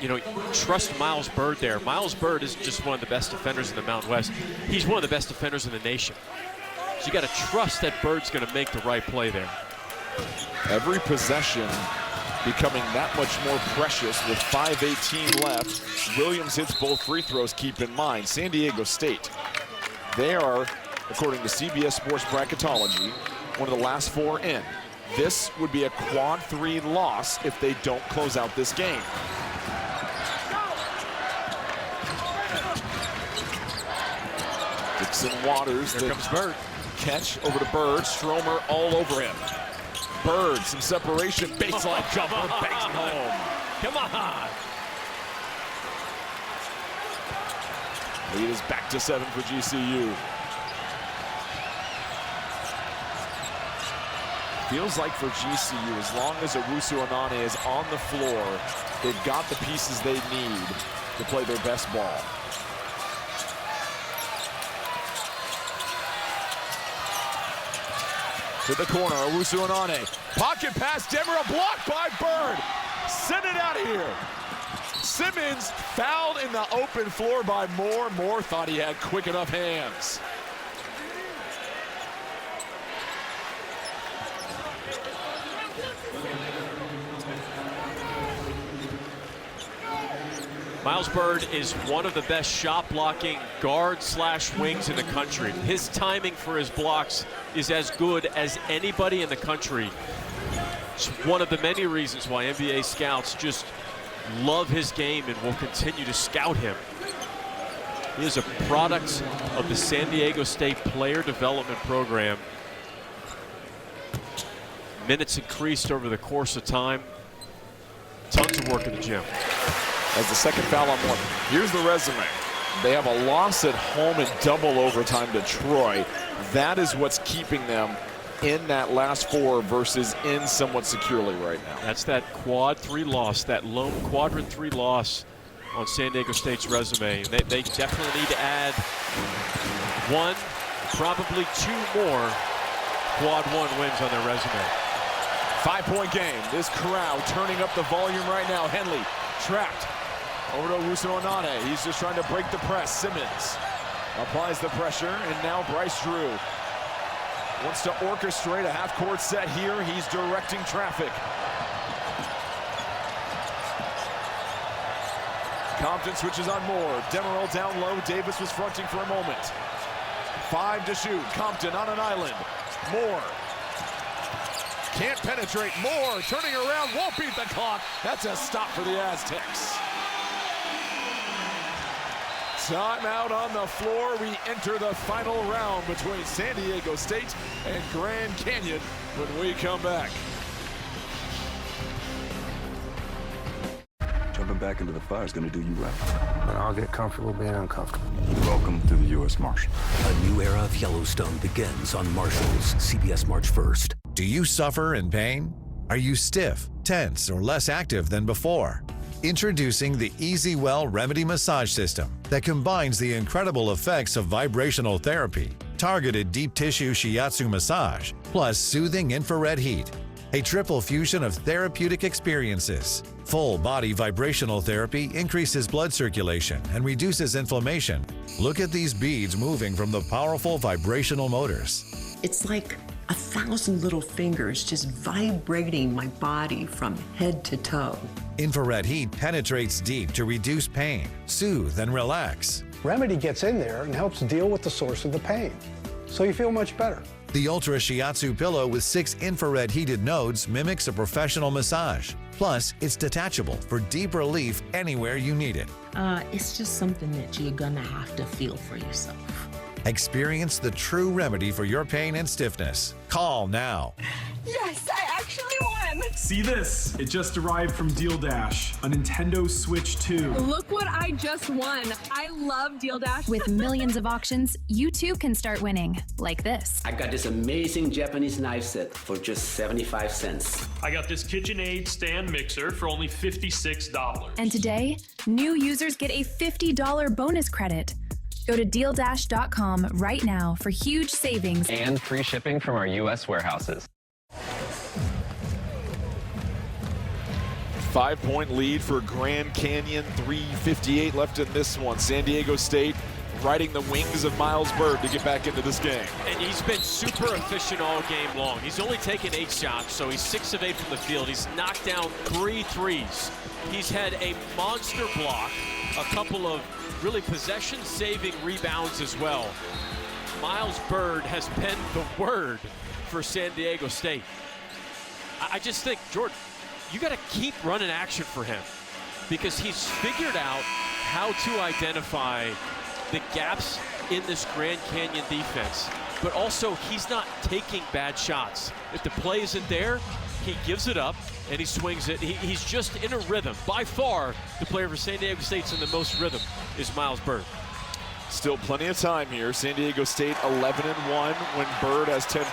you know, trust Miles Bird there. Miles Bird isn't just one of the best defenders in the Mountain West. He's one of the best defenders in the nation. So you got to trust that Bird's going to make the right play there. Every possession becoming that much more precious with 5:18 left. Williams hits both free throws, keep in mind. San Diego State, they are, according to CBS Sports Bracketology, one of the last 4 in. This would be a quad 3 loss if they don't close out this game. Dixon Waters. Here comes Bird. Catch over to Bird. Stromer all over him. Bird, some separation. Baseline jumper. Banks it home. Come on. Lead is back to 7 for GCU. Feels like for GCU, as long as Owusu Anane is on the floor, they've got the pieces they need to play their best ball. To the corner, Owusu Anane. Pocket pass, Demerara blocked by Bird. Send it out of here. Simmons fouled in the open floor by Moore. Moore thought he had quick enough hands. Miles Byrd is one of the best shot blocking guard/wings in the country. His timing for his blocks is as good as anybody in the country. It's one of the many reasons why NBA scouts just love his game and will continue to scout him. He is a product of the San Diego State Player Development Program. Minutes increased over the course of time. Tons of work in the gym. As the second foul on one. Here's the resume. They have a loss at home in double overtime to Troy. That is what's keeping them in that last four versus in somewhat securely right now. That's that quad 3 loss, that lone quadrant 3 loss on San Diego State's resume. They definitely need to add one, probably 2 more quad 1 wins on their resume. 5-point game. This crowd turning up the volume right now. Henley trapped. Over to Owusu Onane. He's just trying to break the press. Simmons applies the pressure, and now Bryce Drew wants to orchestrate a half-court set here. He's directing traffic. Compton switches on Moore. Demerol down low. Davis was fronting for a moment. 5 to shoot. Compton on an island. Moore can't penetrate. Moore turning around, won't beat the clock. That's a stop for the Aztecs. Timeout on the floor. We enter the final round between San Diego State and Grand Canyon when we come back. Jumping back into the fire is going to do you right. But I'll get comfortable being uncomfortable. Welcome to the U.S. Marshal. A new era of Yellowstone begins on Marshals, CBS March 1st. Do you suffer in pain? Are you stiff, tense, or less active than before? Introducing the EasyWell Remedy Massage System that combines the incredible effects of vibrational therapy, targeted deep tissue shiatsu massage, plus soothing infrared heat. A triple fusion of therapeutic experiences. Full body vibrational therapy increases blood circulation and reduces inflammation. Look at these beads moving from the powerful vibrational motors. It's like 1,000 little fingers just vibrating my body from head to toe. Infrared heat penetrates deep to reduce pain, soothe, and relax. Remedy gets in there and helps deal with the source of the pain, so you feel much better. The Ultra Shiatsu pillow with 6 infrared heated nodes mimics a professional massage. Plus, it's detachable for deep relief anywhere you need it. It's just something that you're gonna have to feel for yourself. Experience the true remedy for your pain and stiffness. Call now. Yes, I actually won! See this? It just arrived from Deal Dash, a Nintendo Switch 2. Look what I just won. I love Deal Dash. With millions of auctions, you too can start winning, like this. I got this amazing Japanese knife set for just 75 cents. I got this KitchenAid stand mixer for only $56. And today, new users get a $50 bonus credit. Go to DealDash.com right now for huge savings and free shipping from our U.S. warehouses. 5-point lead for Grand Canyon, 3:58 left in this one. San Diego State riding the wings of Miles Byrd to get back into this game. And he's been super efficient all game long. He's only taken 8 shots, so he's 6 of 8 from the field. He's knocked down 3 threes. He's had a monster block, a couple of really possession-saving rebounds as well. Miles Byrd has been the word for San Diego State. I just think, Jordan, you got to keep running action for him because he's figured out how to identify the gaps in this Grand Canyon defense, but also he's not taking bad shots. If the play isn't there, he gives it up and he swings it. He's just in a rhythm. By far, the player for San Diego State's in the most rhythm is Miles Byrd. Still plenty of time here. San Diego State 11-1 when Byrd has 10+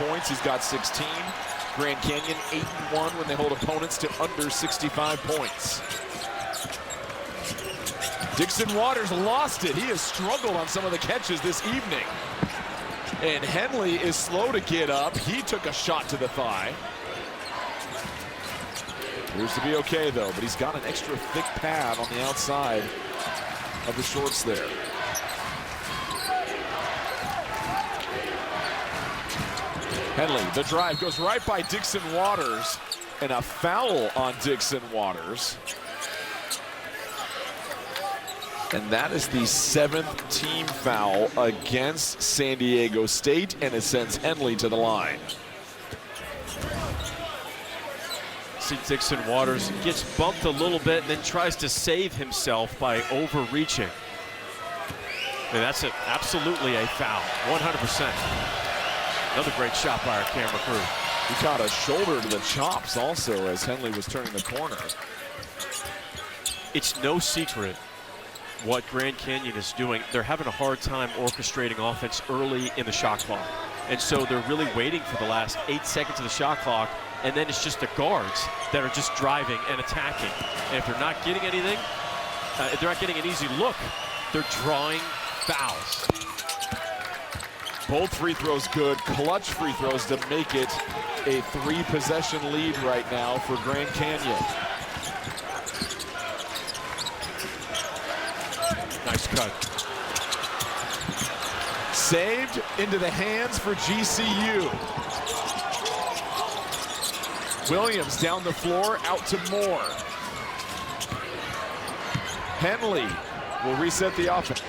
points. He's got 16. Grand Canyon 8-1 when they hold opponents to under 65 points. Dixon Waters lost it. He has struggled on some of the catches this evening. And Henley is slow to get up. He took a shot to the thigh. Appears to be okay though, but he's got an extra thick pad on the outside of the shorts there. Henley, the drive goes right by Dixon Waters, and a foul on Dixon Waters. And that is the 7th team foul against San Diego State, and it sends Henley to the line. See Dixon Waters gets bumped a little bit and then tries to save himself by overreaching. And that's absolutely a foul, 100%. Another great shot by our camera crew. He caught a shoulder to the chops also as Henley was turning the corner. It's no secret what Grand Canyon is doing. They're having a hard time orchestrating offense early in the shot clock. And so they're really waiting for the last 8 seconds of the shot clock, and then it's just the guards that are just driving and attacking. And if they're not getting anything, if they're not getting an easy look, they're drawing fouls. Both free throws good, clutch free throws to make it a 3-possession lead right now for Grand Canyon. Nice cut. Saved into the hands for GCU. Williams down the floor, out to Moore. Henley will reset the offense.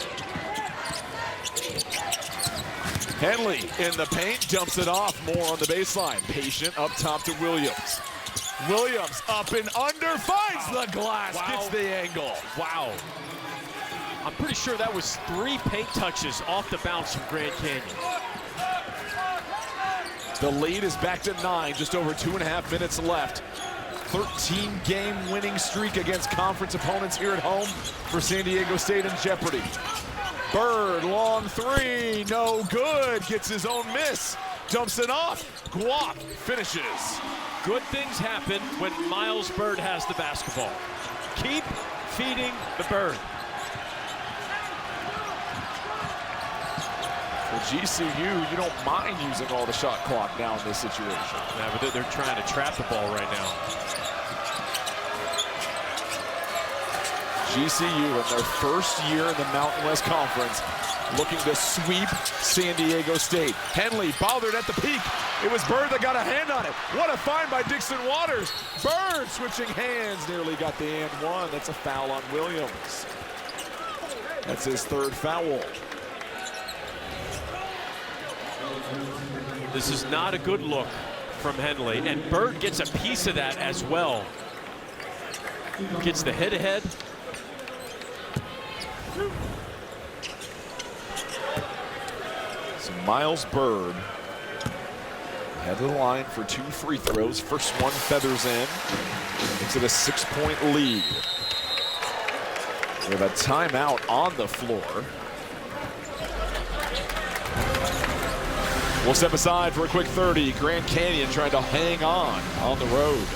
Henley in the paint, dumps it off. Moore on the baseline. Patient up top to Williams. Williams up and under, finds the glass, gets the angle. Wow. I'm pretty sure that was 3 paint touches off the bounce from Grand Canyon. The lead is back to 9, just over 2.5 minutes left. 13-game winning streak against conference opponents here at home for San Diego State in jeopardy. Bird, long 3, no good, gets his own miss, dumps it off. Guap finishes. Good things happen when Miles Bird has the basketball. Keep feeding the bird. For GCU, you don't mind using all the shot clock now in this situation. Yeah, but they're trying to trap the ball right now. GCU in their first year in the Mountain West Conference looking to sweep San Diego State. Henley bothered at the peak. It was Bird that got a hand on it. What a find by Dixon Waters. Bird switching hands, nearly got the and one. That's a foul on Williams. That's his 3rd foul. This is not a good look from Henley, and Bird gets a piece of that as well. Gets the head-to-head. So Miles Bird head to the line for 2 free throws. First one feathers in. Makes it a 6-point lead. We have a timeout on the floor. We'll step aside for a quick 30. Grand Canyon trying to hang on the road.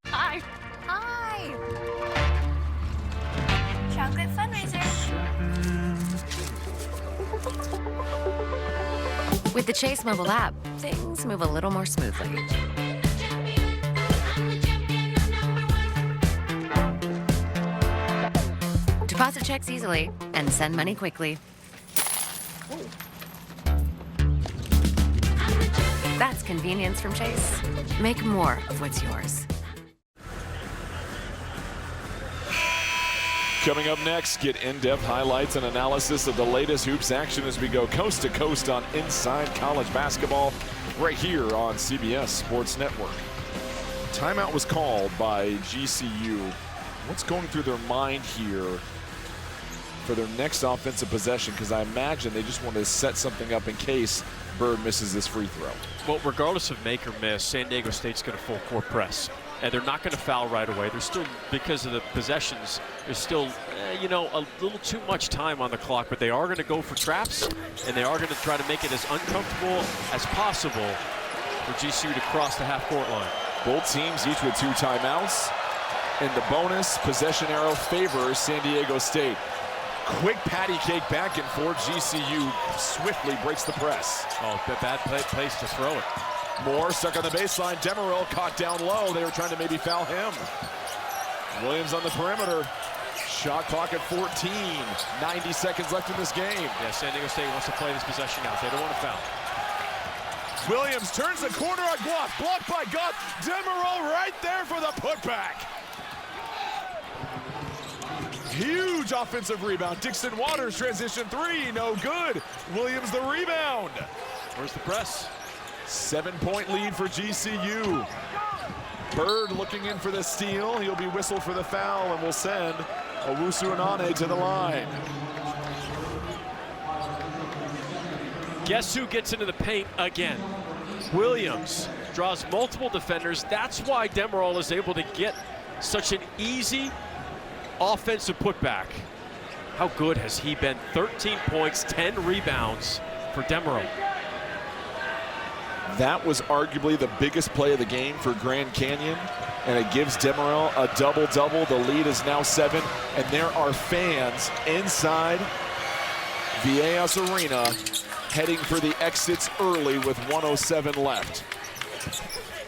Hi. Chocolate fundraiser. With the Chase mobile app, things move a little more smoothly. Deposit checks easily and send money quickly. That's convenience from Chase. Make more of what's yours. Coming up next, get in-depth highlights and analysis of the latest hoops action as we go coast to coast on Inside College Basketball right here on CBS Sports Network. Timeout was called by GCU. What's going through their mind here for their next offensive possession? Because I imagine they just want to set something up in case Bird misses this free throw. Well, regardless of make or miss, San Diego State's going to full court press. And they're not going to foul right away. There's still, because of the possessions, there's still, you know, a little too much time on the clock. But they are going to go for traps, and they are going to try to make it as uncomfortable as possible for GCU to cross the half-court line. Both teams each with 2 timeouts. And the bonus possession arrow favors San Diego State. Quick patty cake back and forth. GCU swiftly breaks the press. Oh, bad place to throw it. Moore stuck on the baseline. Demeril caught down low. They were trying to maybe foul him. Williams on the perimeter. Shot clock at 14. 90 seconds left in this game. Yeah, San Diego State wants to play this possession out. They don't want to foul. Williams turns the corner on Guap. Blocked by Guap. Demeril right there for the putback. Huge offensive rebound. Dixon Waters, transition three, no good. Williams the rebound. Where's the press? 7-point lead for GCU. Bird looking in for the steal. He'll be whistled for the foul and will send Owusu Anane to the line. Guess who gets into the paint again? Williams draws multiple defenders. That's why Demerol is able to get such an easy offensive putback. How good has he been? 13 points, 10 rebounds for Demerol. That was arguably the biggest play of the game for Grand Canyon, and it gives Demerol a double-double. The lead is now 7, and there are fans inside Viejas Arena heading for the exits early with 1:07 left.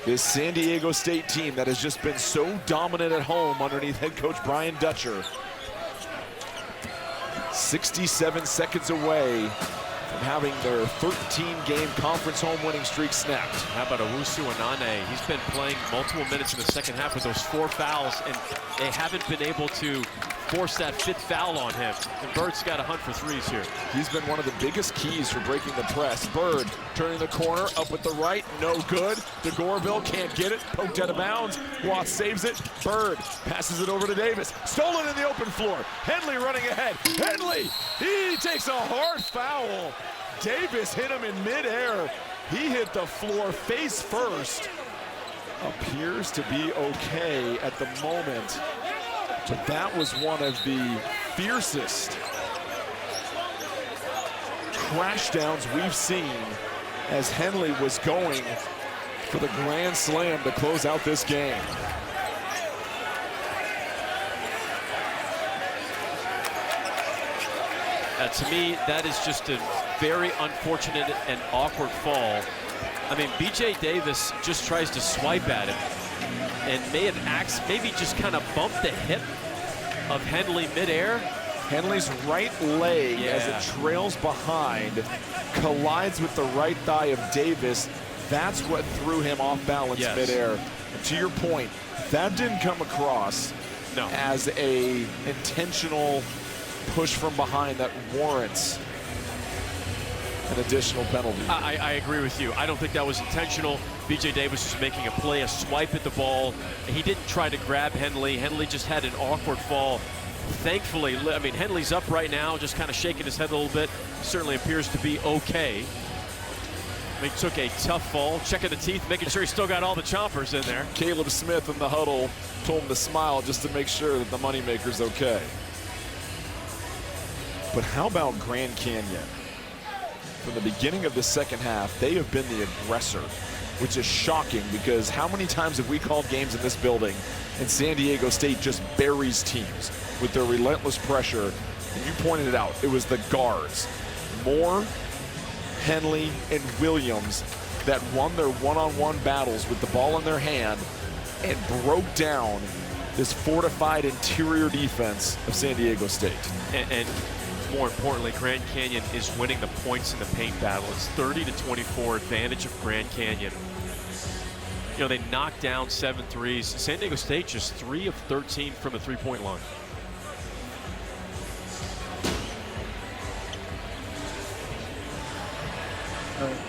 This San Diego State team that has just been so dominant at home underneath head coach Brian Dutcher. 67 seconds away from having their 13-game conference home winning streak snapped. How about Owusu Anane? He's been playing multiple minutes in the second half with those 4 fouls, and they haven't been able to force that 5th foul on him. And Bird's got a hunt for threes here. He's been one of the biggest keys for breaking the press. Bird turning the corner, up with the right, no good. DeGorville can't get it, poked out of bounds. Watts saves it. Bird passes it over to Davis. Stolen in the open floor. Henley running ahead. Henley, he takes a hard foul. Davis hit him in midair. He hit the floor face first. Appears to be okay at the moment. But that was one of the fiercest crash downs we've seen as Henley was going for the grand slam to close out this game. To me, that is just a very unfortunate and awkward fall. I mean, BJ Davis just tries to swipe at him and may have maybe just kind of bumped the hip of Henley midair. Henley's right leg, as it trails behind, collides with the right thigh of Davis. That's what threw him off balance midair. And to your point, that didn't come across as a intentional push from behind that warrants an additional penalty. I agree with you. I don't think that was intentional. BJ Davis was making a play, a swipe at the ball. He didn't try to grab Henley. Henley just had an awkward fall. Thankfully, I mean, Henley's up right now, just kind of shaking his head a little bit. Certainly appears to be okay. He took a tough fall, checking the teeth, making sure he still got all the chompers in there. Caleb Smith in the huddle told him to smile just to make sure that the moneymaker's okay. But how about Grand Canyon? From the beginning of the second half, they have been the aggressor, which is shocking because how many times have we called games in this building and San Diego State just buries teams with their relentless pressure? And you pointed it out, it was the guards, Moore, Henley, and Williams, that won their one-on-one battles with the ball in their hand and broke down this fortified interior defense of San Diego State. And more importantly, Grand Canyon is winning the points in the paint battle. It's 30-24 advantage of Grand Canyon. You know, they knocked down 7 threes. San Diego State just 3 of 13 from the three-point line.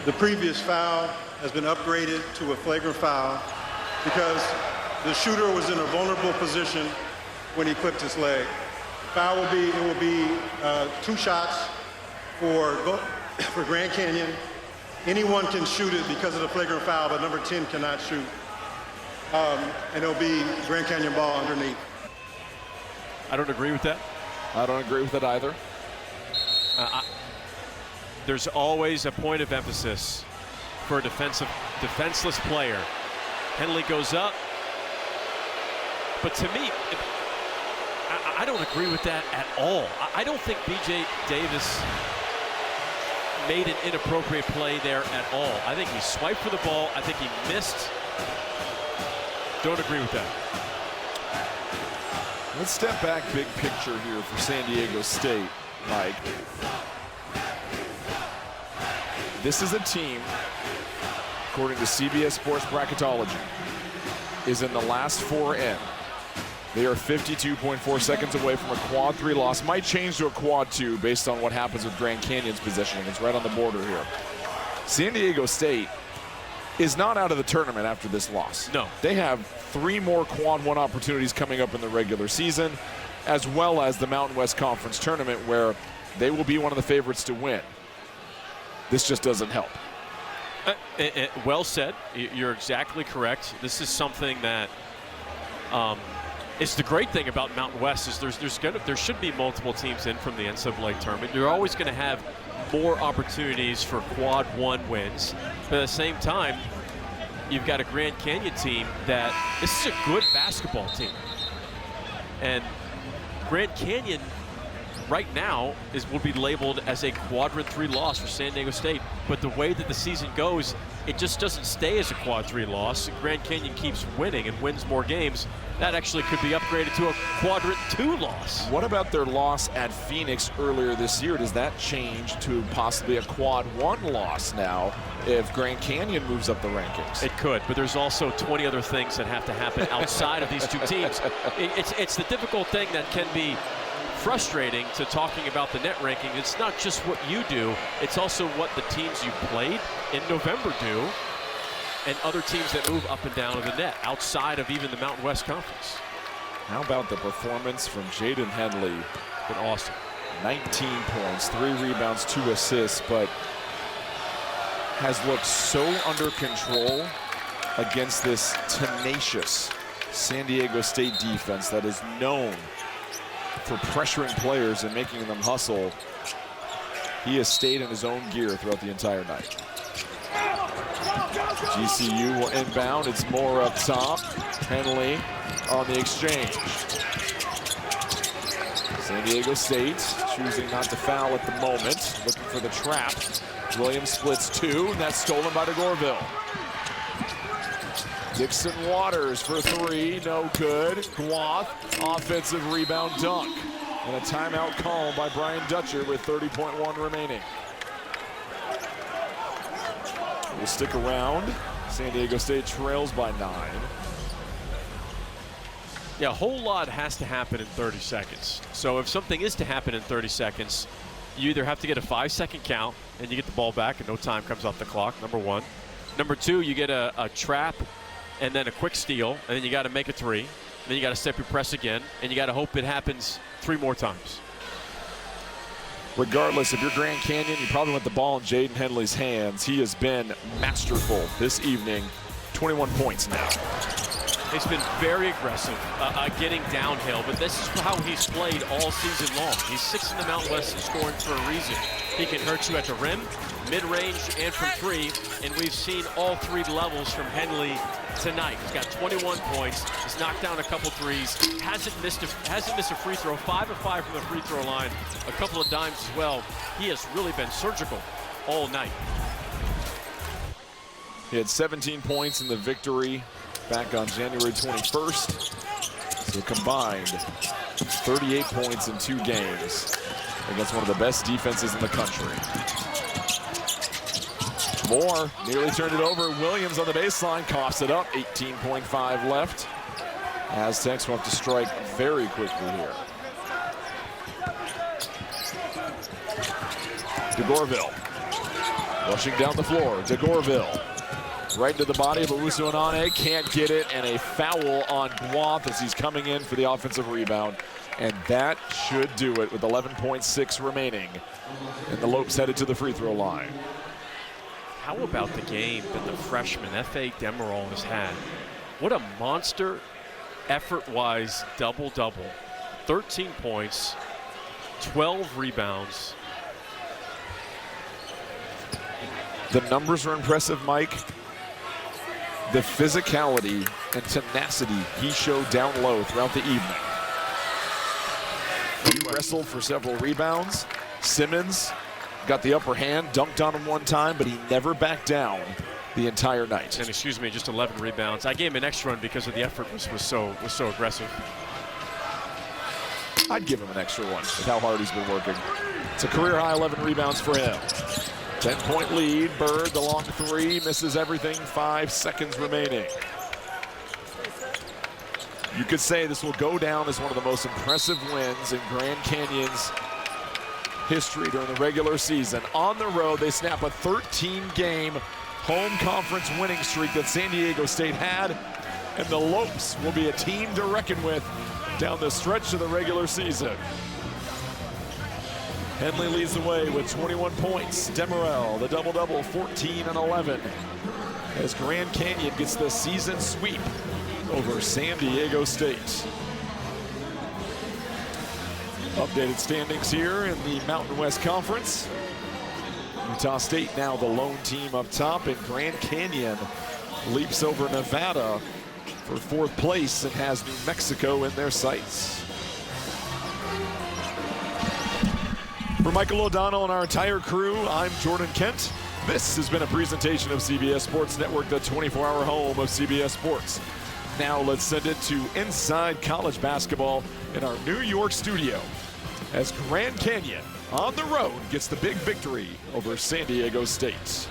The previous foul has been upgraded to a flagrant foul because the shooter was in a vulnerable position when he clipped his leg. Foul will be 2 shots for Grand Canyon. Anyone can shoot it because of the flagrant foul, but number 10 cannot shoot. And it'll be Grand Canyon ball underneath. I don't agree with that. I don't agree with it either. There's always a point of emphasis for a defenseless player. Henley goes up, but to me, I don't agree with that at all. I don't think BJ Davis made an inappropriate play there at all. I think he swiped for the ball. I think he missed. Don't agree with that. Let's step back big picture here for San Diego State, Mike. This is a team, according to CBS Sports Bracketology, is in the last 4 in. They are 52.4 seconds away from a quad 3 loss. Might change to a quad 2 based on what happens with Grand Canyon's positioning. It's right on the border here. San Diego State is not out of the tournament after this loss. No. They have 3 more quad 1 opportunities coming up in the regular season, as well as the Mountain West Conference tournament, where they will be one of the favorites to win. This just doesn't help. Well said. You're exactly correct. This is something that it's the great thing about Mountain West is there should be multiple teams in from the NCAA tournament. You're always going to have more opportunities for quad 1 wins, but at the same time, you've got a Grand Canyon team that this is a good basketball team, and Grand Canyon right now will be labeled as a quadrant 3 loss for San Diego State, but the way that the season goes, it just doesn't stay as a quad 3 loss. Grand Canyon keeps winning and wins more games. That actually could be upgraded to a quadrant 2 loss. What about their loss at Phoenix earlier this year? Does that change to possibly a quad 1 loss now if Grand Canyon moves up the rankings? It could, but there's also 20 other things that have to happen outside of these 2 teams. It's the difficult thing that can be frustrating to talking about the net ranking. It's not just what you do, it's also what the teams you played in November do, and other teams that move up and down of the net outside of even the Mountain West Conference. How about the performance from Jaden Henley? Been awesome. 19 points, 3 rebounds, 2 assists, but has looked so under control against this tenacious San Diego State defense that is known for pressuring players and making them hustle. He has stayed in his own gear throughout the entire night. GCU will inbound. It's Moore up top. Henley on the exchange. San Diego State choosing not to foul at the moment, looking for the trap. Williams splits 2, and that's stolen by DeGorville. Dixon Waters for 3, no good. Guath, offensive rebound dunk. And a timeout call by Brian Dutcher with 30.1 remaining. We'll stick around. San Diego State trails by 9. Yeah, a whole lot has to happen in 30 seconds. So if something is to happen in 30 seconds, you either have to get a 5-second count and you get the ball back and no time comes off the clock, number 1. Number 2, you get a trap and then a quick steal, and then you got to make a 3. Then you got to step your press again, and you got to hope it happens 3 more times. Regardless, if you're Grand Canyon, you probably want the ball in Jaden Henley's hands. He has been masterful this evening. 21 points now. He's been very aggressive getting downhill, but this is how he's played all season long. He's 6th in the Mountain West in scoring for a reason. He can hurt you at the rim, mid-range, and from 3, and we've seen all 3 levels from Henley tonight. He's got 21 points. He's knocked down a couple threes. Hasn't missed a free throw. 5 of 5 from the free throw line. A couple of dimes as well. He has really been surgical all night. He had 17 points in the victory back on January 21st. So combined, 38 points in 2 games against one of the best defenses in the country. Moore nearly turned it over. Williams on the baseline, coughs it up. 18.5 left. Aztecs will have to strike very quickly here. DeGorville rushing down the floor. DeGorville right into the body of Owusu Anane, can't get it, and a foul on Guath as he's coming in for the offensive rebound. And that should do it with 11.6 remaining. And the Lopes headed to the free throw line. How about the game that the freshman, F.A. Demerol, has had? What a monster, effort-wise, double-double. 13 points, 12 rebounds. The numbers are impressive, Mike. The physicality and tenacity he showed down low throughout the evening. He wrestled for several rebounds. Simmons got the upper hand, dunked on him one time, but he never backed down the entire night. And excuse me, just 11 rebounds. I gave him an extra one because of the effort was so aggressive. I'd give him an extra one with how hard he's been working. It's a career high 11 rebounds for him. 10-point lead. Bird, the long 3, misses everything. 5 seconds remaining. You could say this will go down as one of the most impressive wins in Grand Canyon's history during the regular season. On the road, they snap a 13-game home conference winning streak that San Diego State had, and the Lopes will be a team to reckon with down the stretch of the regular season. Henley leads the way with 21 points. Demerel, the double-double, 14 and 11. As Grand Canyon gets the season sweep over San Diego State. Updated standings here in the Mountain West Conference. Utah State now the lone team up top, and Grand Canyon leaps over Nevada for 4th place and has New Mexico in their sights. For Michael O'Donnell and our entire crew, I'm Jordan Kent. This has been a presentation of CBS Sports Network, the 24-hour home of CBS Sports. Now let's send it to Inside College Basketball in our New York studio as Grand Canyon on the road gets the big victory over San Diego State.